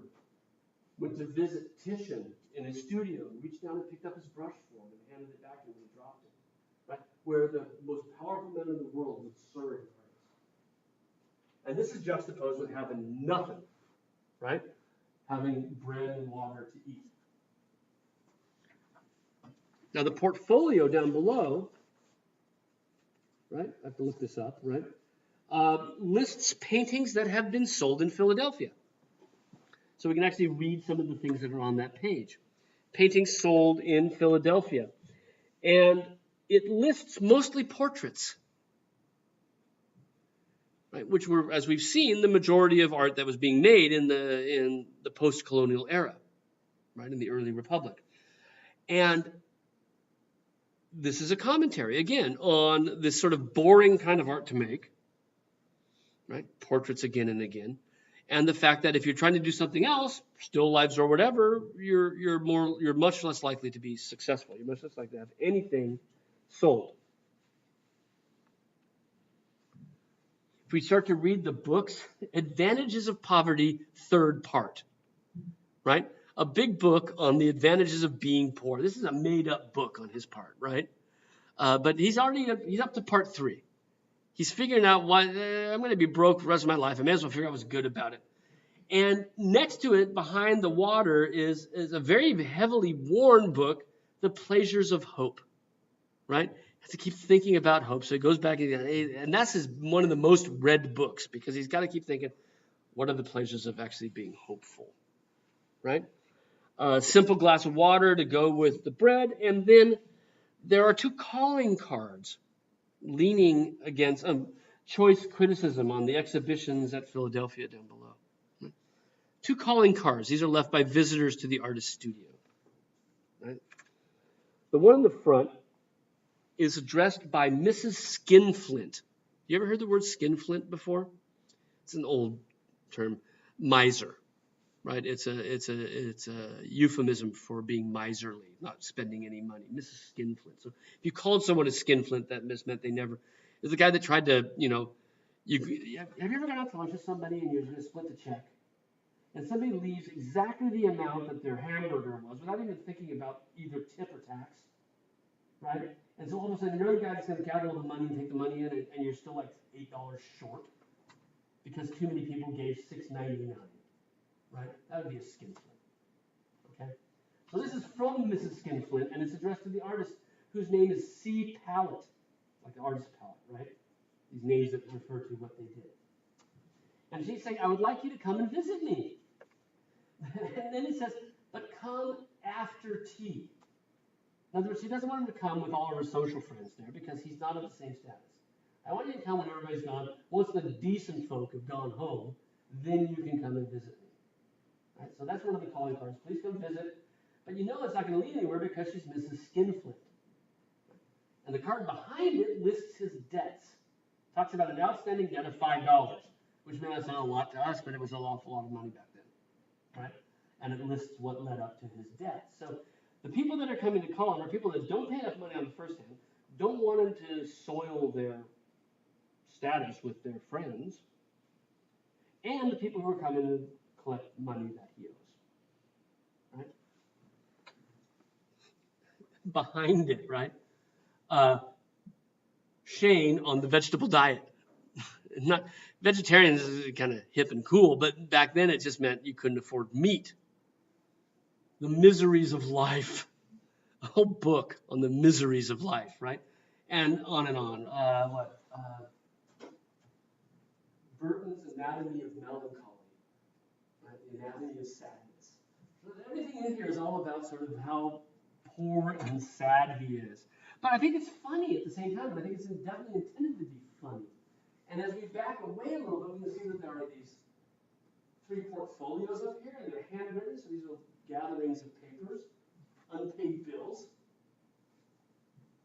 went to visit Titian in his studio, reached down and picked up his brush for him and handed it back to him when he dropped it. Right? Where the most powerful men in the world would serve artists. And this is juxtaposed with having nothing, right? Having bread and water to eat. Now the portfolio down below, right? I have to look this up, right? Lists paintings that have been sold in Philadelphia. So we can actually read some of the things that are on that page. Paintings sold in Philadelphia. And it lists mostly portraits, right, which were, as we've seen, the majority of art that was being made in the post-colonial era, right, in the early Republic. And this is a commentary, again, on this sort of boring kind of art to make, right, portraits again and again, and the fact that if you're trying to do something else, still lifes or whatever, you're much less likely to be successful. You're much less likely to have anything sold. If we start to read the books, Advantages of Poverty, third part, right? A big book on the advantages of being poor. This is a made-up book on his part, right? But he's up to part 3. He's figuring out why I'm going to be broke the rest of my life. I may as well figure out what's good about it. And next to it, behind the water, is a very heavily worn book, The Pleasures of Hope, right? Has to keep thinking about hope. So he goes back, and that's one of the most read books because he's got to keep thinking, what are the pleasures of actually being hopeful, right? A simple glass of water to go with the bread, and then there are 2 calling cards leaning against choice criticism on the exhibitions at Philadelphia down below. 2 calling cards. These are left by visitors to the artist's studio. Right? The one in the front is addressed by Mrs. Skinflint. You ever heard the word skinflint before? It's an old term. Miser, right? It's a euphemism for being miserly, not spending any money. Mrs. Skinflint. So if you called someone a skinflint, that meant they never. It's the guy that tried to, have you ever gone out to lunch with somebody and you're going to split the check? And somebody leaves exactly the amount that their hamburger was without even thinking about either tip or tax, right? And so all of a sudden, you're the guy that's going to gather all the money and take the money in, and you're still like $8 short because too many people gave $6.99, right? That would be a skinflint, okay? So this is from Mrs. Skinflint, and it's addressed to the artist whose name is C. Palette, like the artist palette, right? These names that refer to what they did. And she's saying, I would like you to come and visit me. And then it says, but come after tea. In other words, she doesn't want him to come with all of her social friends there because he's not of the same status. I want you to come when everybody's gone. Once the decent folk have gone home, then you can come and visit me. Right? So that's one of the calling cards. Please come visit. But you know it's not going to lead anywhere because she's Mrs. Skinflint. And the card behind it lists his debts. Talks about an outstanding debt of $5, which may not sound a lot to us, but it was an awful lot of money back then. Right? And it lists what led up to his debt. So the people that are coming to call him are people that don't pay enough money on the first hand, don't want him to soil their status with their friends, and the people who are coming to collect money that he owes. Right? behind it, right? Shane on the vegetable diet. Not vegetarians is kind of hip and cool, but back then it just meant you couldn't afford meat. The miseries of life. A whole book on the miseries of life, right? And on and on. Burton's Anatomy of Melancholy, right? The Anatomy of Sadness. So everything in here is all about sort of how poor and sad he is. But I think it's funny at the same time, and I think it's definitely intended to be funny. And as we back away a little bit, we can see that there are these 3 portfolios up here, and they're handwritten, so these are gatherings of papers, unpaid bills.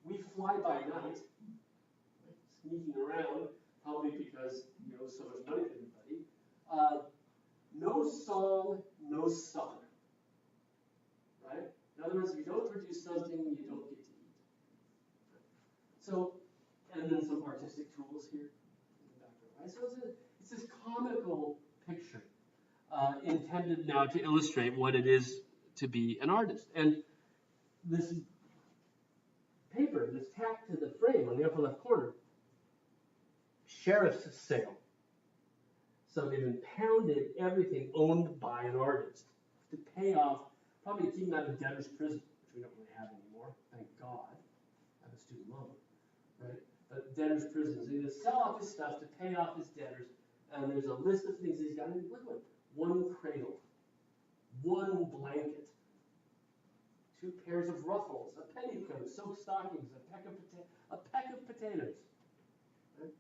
We fly by night, right? Sneaking around, probably because you owe so much money to everybody. No song, no supper, right? In other words, if you don't produce something, you don't get to eat. So, and then some artistic tools here in the background, right? So it's this comical picture intended now to illustrate what it is to be an artist. And this paper that's tacked to the frame on the upper left corner, sheriff's sale. So they've impounded everything owned by an artist to pay off, probably to keep him out of debtor's prison, which we don't really have anymore, thank God. I have a student loan, right? But debtor's prison. So he's going to sell off his stuff to pay off his debtors, and there's a list of things he's got. And look at it. 1 cradle, 1 blanket, 2 pairs of ruffles, a petticoat, silk stockings, a peck of potatoes. Right?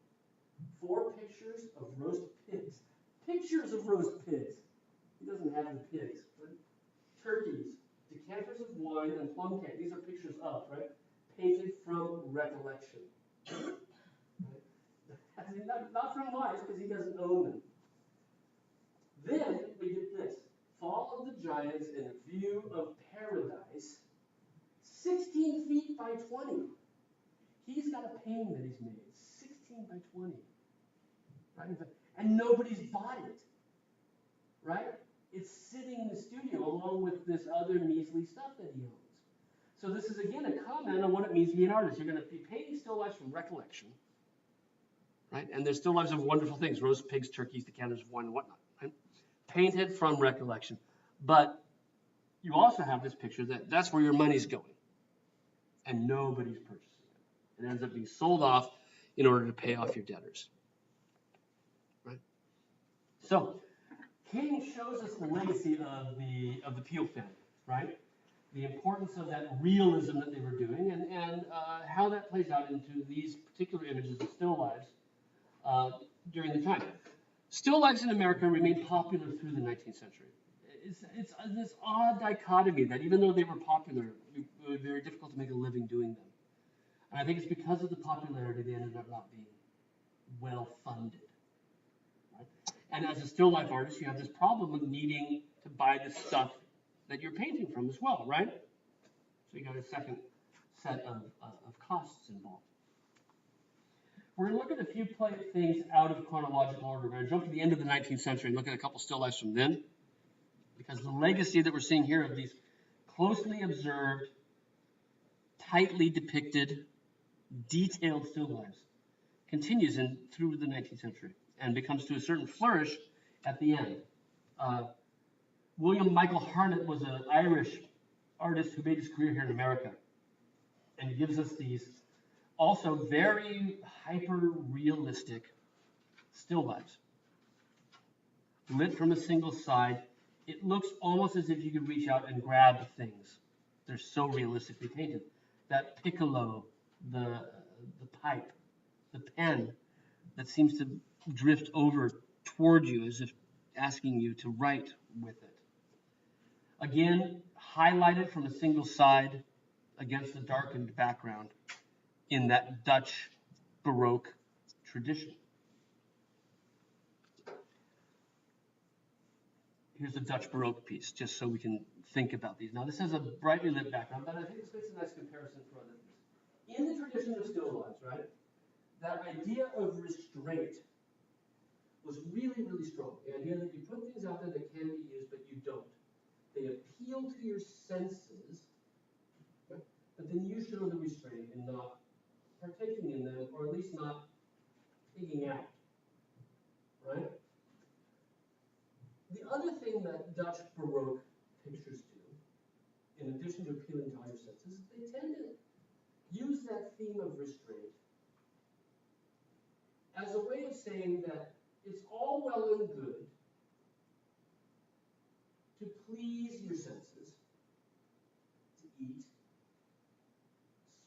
4 pictures of roast pigs. Pictures of roast pigs. He doesn't have the pigs. Right? Turkeys, decanters of wine, and plum cake. These are pictures of, right? Painted from recollection. Right? Not from life, because he doesn't own them. Then we get this. Fall of the Giants and View of Paradise. 16 feet by 20. He's got a painting that he's made. 16 by 20. Right? And nobody's bought it. Right? It's sitting in the studio along with this other measly stuff that he owns. So this is, again, a comment on what it means to be an artist. You're going to be painting still lifes from recollection. Right? And there's still lives of wonderful things. Roast pigs, turkeys, decanters of wine, and whatnot. Right? Painted from recollection. But you also have this picture that's where your money's going. And nobody's purchasing it. It ends up being sold off in order to pay off your debtors. Right? So, King shows us the legacy of the Peel family, right? The importance of that realism that they were doing, and how that plays out into these particular images of still lives during the time. Still lifes in America remained popular through the 19th century. It's this odd dichotomy that even though they were popular, it was very difficult to make a living doing them. And I think it's because of the popularity they ended up not being well funded. Right? And as a still life artist, you have this problem of needing to buy the stuff that you're painting from as well, right? So you got a second set of costs involved. We're going to look at a few things out of chronological order. We're going to jump to the end of the 19th century and look at a couple still lifes from then. Because the legacy that we're seeing here of these closely observed, tightly depicted, detailed still lives continues through the 19th century and becomes to a certain flourish at the end. William Michael Harnett was an Irish artist who made his career here in America and gives us these also very hyper-realistic still lives. Lit from a single side. It looks almost as if you could reach out and grab things. They're so realistically painted. That piccolo, the pipe, the pen that seems to drift over toward you as if asking you to write with it. Again, highlighted from a single side against a darkened background in that Dutch Baroque tradition. Here's a Dutch Baroque piece, just so we can think about these. Now, this has a brightly lit background, but I think this makes a nice comparison for other things. In the tradition of still lives, right, that idea of restraint was really, really strong. The idea that you put things out there that can be used, but you don't. They appeal to your senses, right? but then you show the restraint in not partaking in them, or at least not pigging out, right? The other thing that Dutch Baroque pictures do, in addition to appealing to all your senses, is they tend to use that theme of restraint as a way of saying that it's all well and good to please your senses, to eat,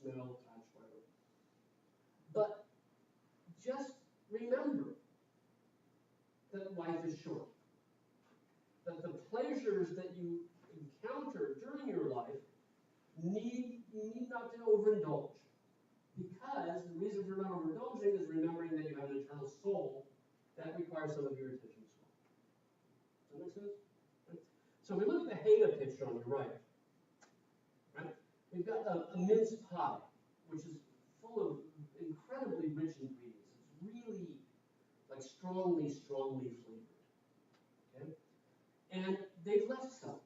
smell, touch, whatever. But just remember that life is short. That the pleasures that you encounter during your life, you need not to overindulge. Because the reason for not overindulging is remembering that you have an eternal soul that requires some of your attention as well. Does that make sense? Right? So if we look at the Haida picture on your right, we've got a mince pie, which is full of incredibly rich ingredients. It's really like strongly flavored. Okay? And they've left some.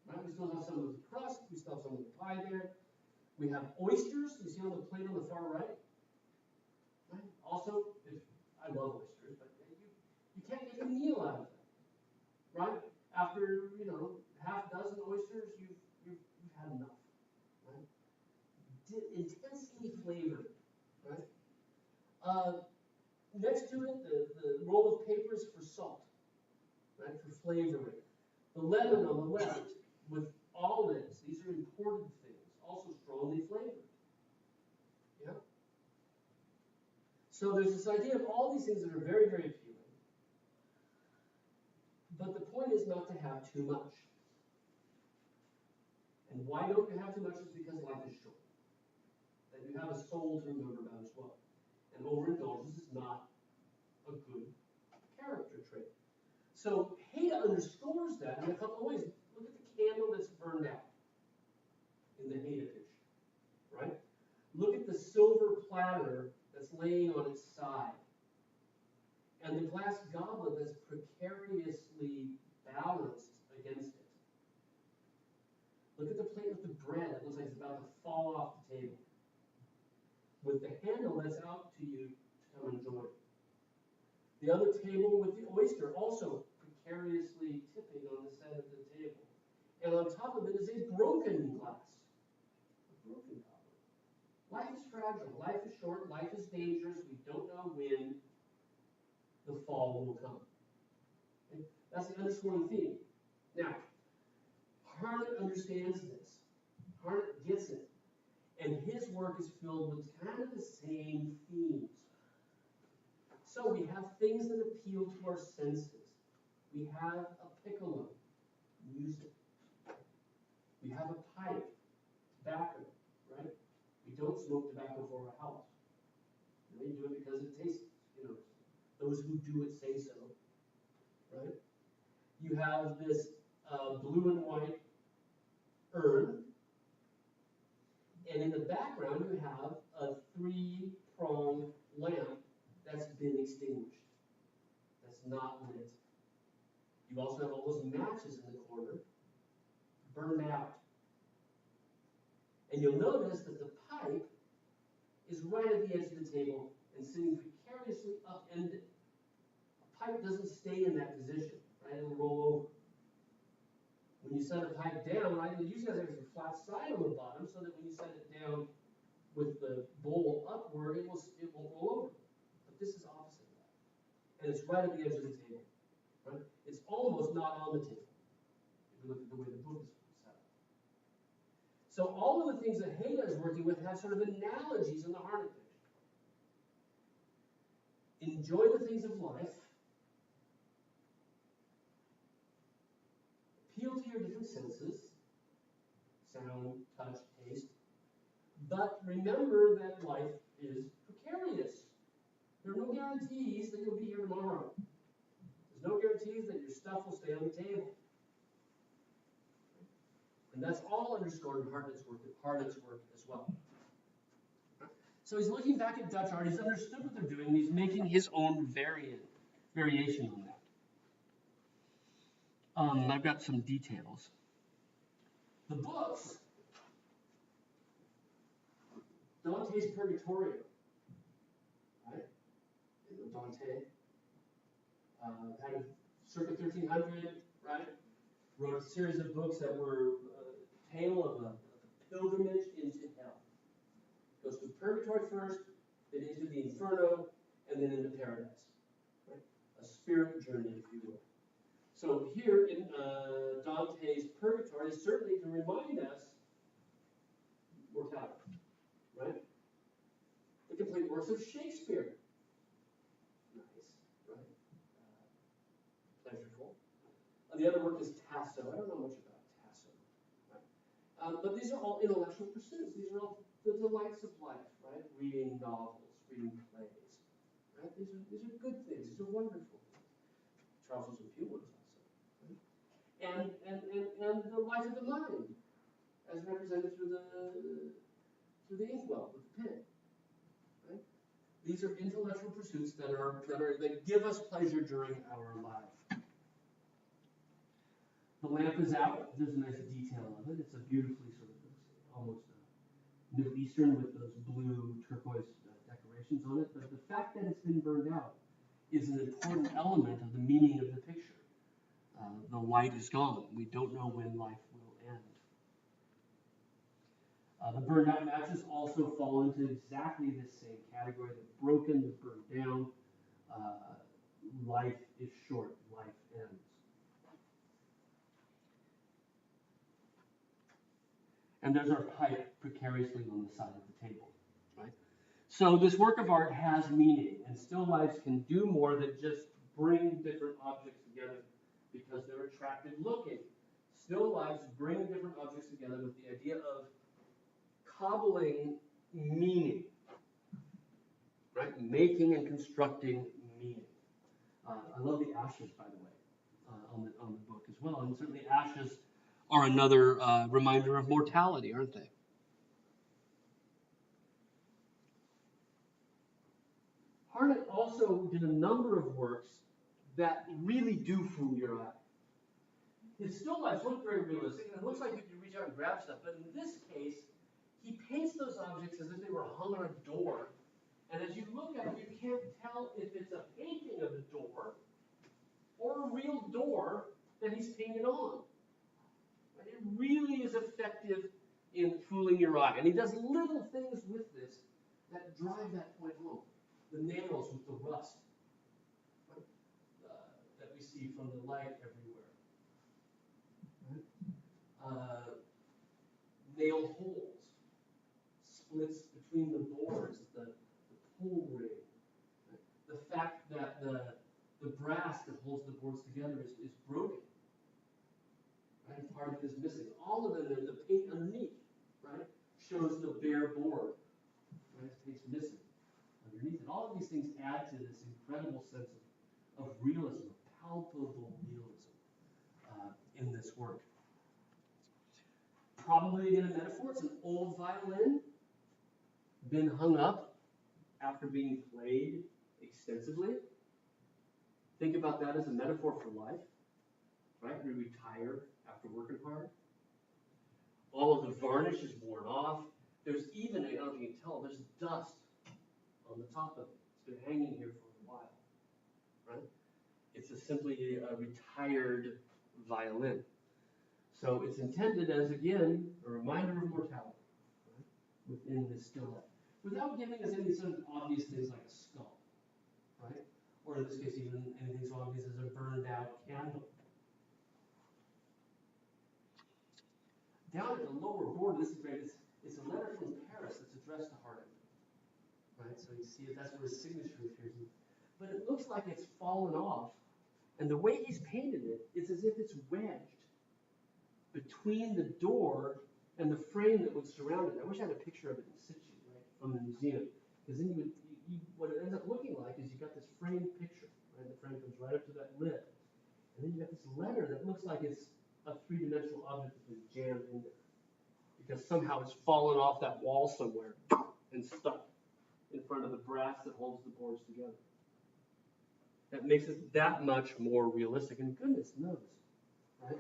Right? We still have some of the crust, we still have some of the pie there. We have oysters, you see on the plate on the far right. Right? Also, I love oysters, but you can't make a meal out of them. Right? After, half dozen oysters, you've had enough. Right? Intensely flavored. Right? Next to it, the roll of paper is for salt, right? For flavoring. The lemon on the left with olives, these are imported things, also strongly flavored. Yeah? So there's this idea of all these things that are very, very appealing. But the point is not to have too much. And why don't you have too much is because life is short. That you have a soul to remember about as well. And overindulgence is not a good character trait. So Haida underscores that in a couple of ways. Look at the candle that's burned out in the Haida picture, right? Look at the silver platter that's laying on its side. And the glass goblet that's precariously balanced against it. Look at the plate with the bread that looks like it's about to fall off the table. With the handle that's out to you to come enjoy. The other table with the oyster also precariously tipping on the side of the table. And on top of it is a broken glass. A broken goblet. Life is fragile. Life is short. Life is dangerous. We don't know when the fall will come. Okay? That's the underscoring theme. Now, Harnett understands this. Harnett gets it. And his work is filled with kind of the same themes. So we have things that appeal to our senses. We have a piccolo, music. We have a pipe, tobacco, right? We don't smoke tobacco for our health. We do it because it tastes, those who do it say so, right? You have this blue and white urn, and in the background you have a 3-pronged lamp that's been extinguished, that's not lit. You also have all those matches in the corner, burned out. And you'll notice that the pipe is right at the edge of the table and sitting precariously upended. A pipe doesn't stay in that position, right? It'll roll over. When you set a pipe down, right, it usually has a flat side on the bottom so that when you set it down with the bowl upward, it won't roll over. But this is opposite of that. And it's right at the edge of the table. Right? It's almost not on the table, if you look at the way the book is set up. So all of the things that Haida is working with have sort of analogies in the Harnett picture. Enjoy the things of life. Appeal to your different senses, sound, touch, taste. But remember that life is precarious. There are no guarantees that you'll be here tomorrow. There's no guarantees that your stuff will stay on the table. And that's all underscored in Harnett's work as well. So he's looking back at Dutch art, he's understood what they're doing, and he's making his own variation on that. I've got some details. The books Dante's Purgatorio, right? You know, Dante had a circa 1300, right? Wrote a series of books that were a tale of a pilgrimage into hell. Goes to purgatory first, then into the inferno, and then into paradise. Right? A spirit journey, if you will. So here in Dante's Purgatory is certainly to remind us mortality, right? The complete works of Shakespeare. Nice, right? Pleasurable. The other work is Tasso. I don't know much about Tasso, right? But these are all intellectual pursuits. These are all the delights of life, right? Reading novels, reading plays, right? These are good things. These are wonderful things. Charles Wilson Peele was also, right? And the life of the mind, as represented through the inkwell with the pen, right? These are intellectual pursuits that give us pleasure during our life. The lamp is out. There's a nice detail of it. It's a beautifully sort of almost Middle Eastern with those blue turquoise decorations on it. But the fact that it's been burned out is an important element of the meaning of the picture. The light is gone. We don't know when life will end. The burned out matches also fall into exactly this same category. They're broken, they're burned down. Life is short. Life ends. And there's our pipe precariously on the side of the table, right? So this work of art has meaning, and still lifes can do more than just bring different objects together because they're attractive looking. Still lifes bring different objects together with the idea of cobbling meaning, right? Making and constructing meaning. I love the ashes, by the way, on the book as well, and certainly ashes are another reminder of mortality, aren't they? Harnett also did a number of works that really do fool your eye. His still lifes look very realistic, and it looks like you can reach out and grab stuff, but in this case, he paints those objects as if they were hung on a door, and as you look at it, you can't tell if it's a painting of a door or a real door that he's painted on. It really is effective in fooling your eye. And he does little things with this that drive that point home. The nails with the rust, right? That we see from the light everywhere. Right? Nail holes, splits between the boards, the pull ring. Right? The fact that the brass that holds the boards together is broken. Right? Part of it is missing. All of them, the paint underneath, right, shows the bare board. Right? The paint's missing underneath it. All of these things add to this incredible sense of realism, of palpable realism in this work. Probably again a metaphor. It's an old violin, been hung up after being played extensively. Think about that as a metaphor for life. Right? We retire after working hard. All of the varnish is worn off. There's even, I don't know if you can tell, there's dust on the top of it. It's been hanging here for a while. Right? It's simply a retired violin. So it's intended as, again, a reminder of mortality, right? Within this still life. Without giving us any sort of obvious things like a skull, right? Or in this case, even anything so obvious as a burned out candle. Down at the lower board, this is great, it's a letter from Paris that's addressed to Harnett. Right? So you see that's where his signature appears. But it looks like it's fallen off. And the way he's painted it is as if it's wedged between the door and the frame that would surround it. I wish I had a picture of it in situ, right, from the museum. Because then what it ends up looking like is you got this framed picture, right? The frame comes right up to that lid. And then you got this letter that looks like it's a three-dimensional object that's been jammed in there. Because somehow it's fallen off that wall somewhere and stuck in front of the brass that holds the boards together. That makes it that much more realistic. And goodness knows, right?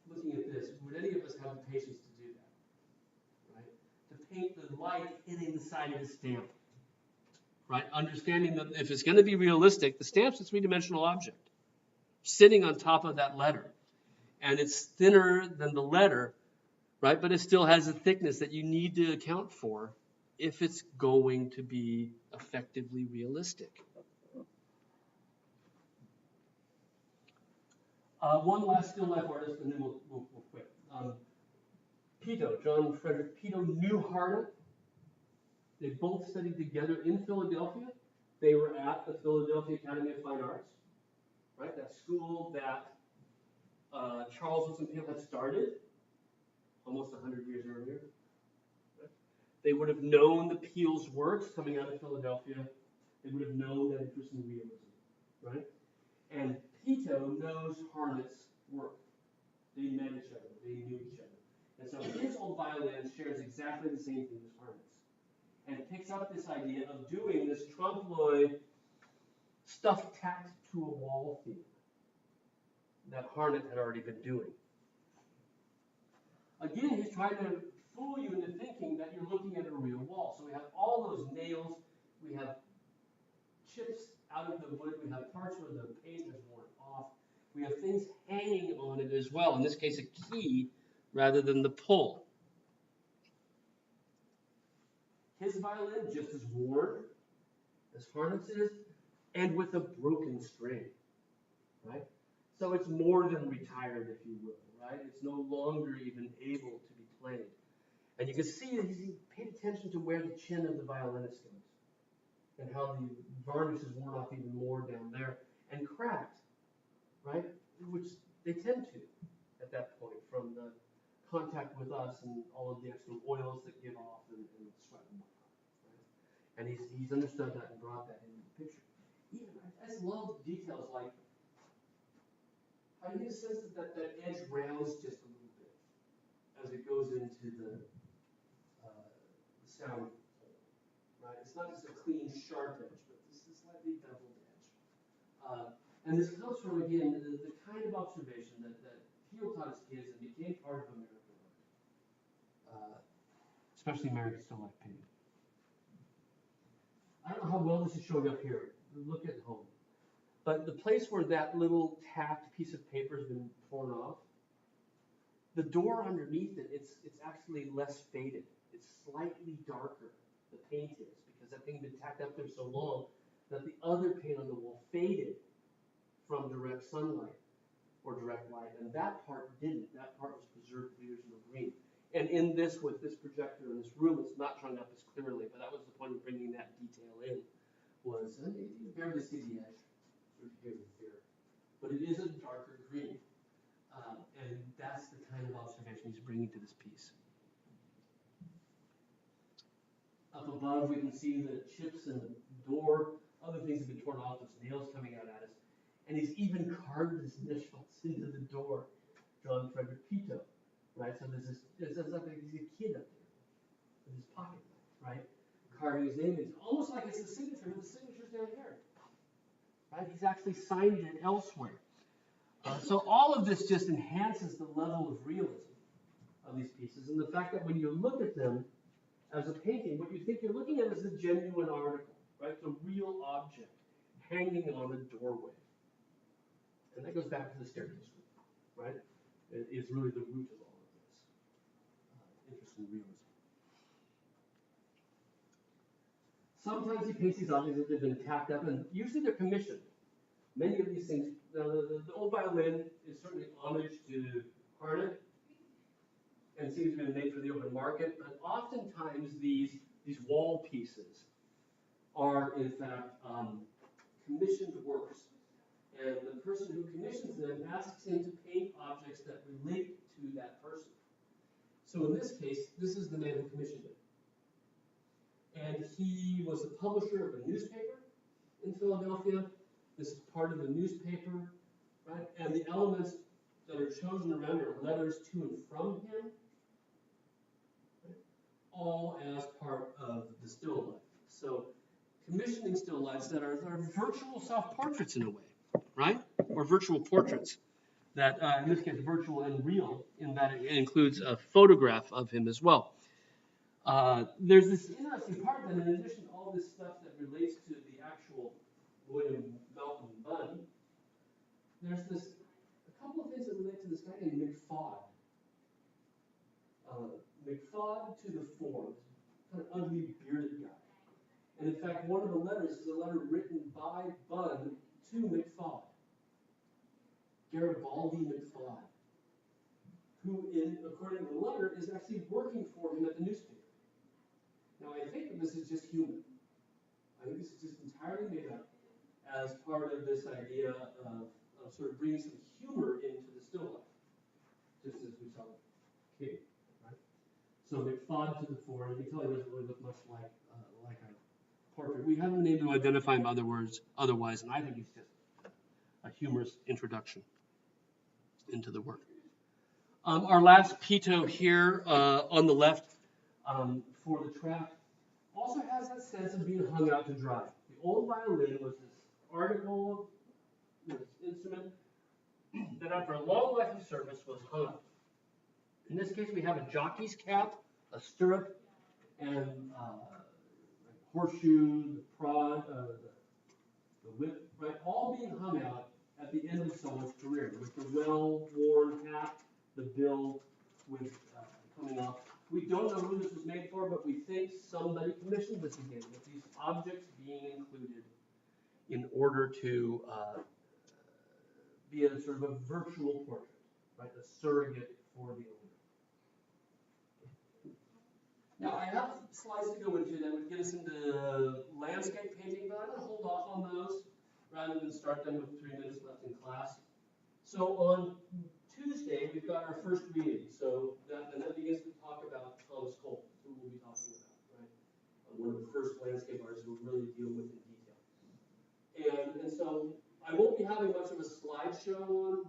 Looking at this, would any of us have the patience to do that? Right? To paint the light hitting the side of the stamp. Right? Understanding that if it's going to be realistic, the stamp's a three-dimensional object sitting on top of that letter. And it's thinner than the letter, right? But it still has a thickness that you need to account for if it's going to be effectively realistic. One last still life artist, and then we'll quit. Peto, John Frederick Peto, knew Harnett. They both studied together in Philadelphia. They were at the Philadelphia Academy of Fine Arts, right? That school that Charles Willson Peale had started almost 100 years earlier. Right? They would have known the Peale's works coming out of Philadelphia. They would have known that interest in realism, right? And Peto knows Harnett's work. They met each other. They knew each other. And so his old violin shares exactly the same thing as Harnett's. And it picks up this idea of doing this trompe l'oeil stuff tacked to a wall theme that Harnett had already been doing. Again, he's trying to fool you into thinking that you're looking at a real wall. So we have all those nails, we have chips out of the wood, we have parts where the paint has worn off, we have things hanging on it as well, in this case a key rather than the pull. His violin just as worn as Harnett's is, and with a broken string, right? So it's more than retired, if you will, right? It's no longer even able to be played. And you can see that he paid attention to where the chin of the violinist goes and how the varnish is worn off even more down there and cracked, right? Which they tend to at that point from the contact with us and all of the extra oils that give off and sweat and whatnot, right? And he's understood that and brought that into the picture. Even I just love details like I get a sense that edge rounds just a little bit as it goes into the sound hole, right? It's not just a clean, sharp edge, but this is slightly beveled edge. And this comes from, again, the kind of observation that Peale taught his kids and became part of American art, especially American still life painting. I don't know how well this is showing up here. Look at home. But the place where that little tacked piece of paper has been torn off, the door underneath it, it's actually less faded. It's slightly darker, the paint is, because that thing had been tacked up there so long that the other paint on the wall faded from direct sunlight or direct light, and that part didn't. That part was preserved the original green. And in this, with this projector in this room, it's not showing up as clearly, but that was the point of bringing that detail in, was you can barely see the edge. Here. But it is a darker green. And that's the kind of observation he's bringing to this piece. Up above, we can see the chips in the door. Other things have been torn off, those nails coming out at us. And he's even carved his initials into the door, John Frederick Peto. Right? So there's like he's a kid up there with his pocket knife, right? Carving his name. It's almost like it's a signature, but the signature's down here. Right? He's actually signed it elsewhere. So all of this just enhances the level of realism of these pieces, and the fact that when you look at them as a painting, what you think you're looking at is a genuine article, right? It's a real object hanging on a doorway. And that goes back to the staircase room, right? It is really the root of all of this interest in realism. Sometimes he paints these objects that have been tacked up, and usually they're commissioned. Many of these things, the old violin is certainly homage to Harnett and seems to be made for the open market, but oftentimes these wall pieces are in fact commissioned works. And the person who commissions them asks him to paint objects that relate to that person. So in this case, this is the man who commissioned it. And he was the publisher of a newspaper in Philadelphia. This is part of the newspaper, right? And the elements that are chosen around are letters to and from him, right? All as part of the still life. So commissioning still lifes that are virtual self-portraits in a way, right? Or virtual portraits that, in this case, virtual and real, in that it includes a photograph of him as well. There's this interesting part that in addition to all this stuff that relates to the actual William Malcolm Bunn, there's a couple of things that relate to this guy named McFaud. McFaud to the fore, kind of ugly bearded guy. And in fact, one of the letters is a letter written by Bunn to McFaud. Garibaldi McFaud, who, according to the letter, is actually working for him at the newspaper. Now, I think that this is just human. I think this is just entirely made up as part of this idea of sort of bringing some humor into the still life, just as we saw with King, right? So McFaud to the fore, you can tell he doesn't really look much like a portrait. We haven't been able to identify him otherwise, and I think he's just a humorous introduction into the work. Our last Pito here on the left for the track also has that sense of being hung out to dry. The old violin was this article, this instrument that after a long life of service was hung up. In this case, we have a jockey's cap, a stirrup, and a horseshoe, the prod, the whip, right, all being hung out at the end of someone's career, with the well-worn hat, the bill with coming off. We don't know who this was made for, but we think somebody commissioned this again, with these objects being included in order to be a sort of a virtual portrait, right, a surrogate for the owner. Now, I have slides to go into that would get us into landscape painting, but I'm going to hold off on those rather than start them with 3 minutes left in class. So on Tuesday, we've got our first reading. So that begins to talk about Thomas Cole, who we'll be talking about, right? One of the first landscape artists who really deal with in detail. And so I won't be having much of a slideshow on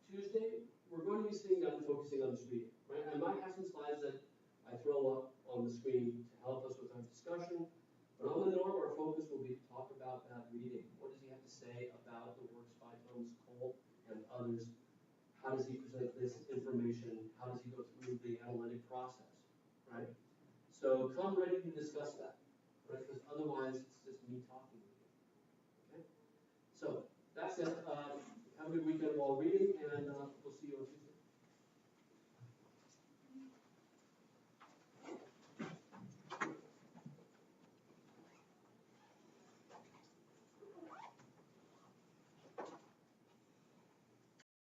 Tuesday. We're going to be sitting down and focusing on this reading, right? I might have some slides that I throw up on the screen to help us with our discussion. But on the norm, our focus will be to talk about that reading. What does he have to say about the works by Thomas Cole and others? How does he present this information? How does he go through the analytic process, right? So come ready to discuss that, right? Because otherwise, it's just me talking with you, okay? So that's it. Have a good weekend while reading, and we'll see you on Tuesday.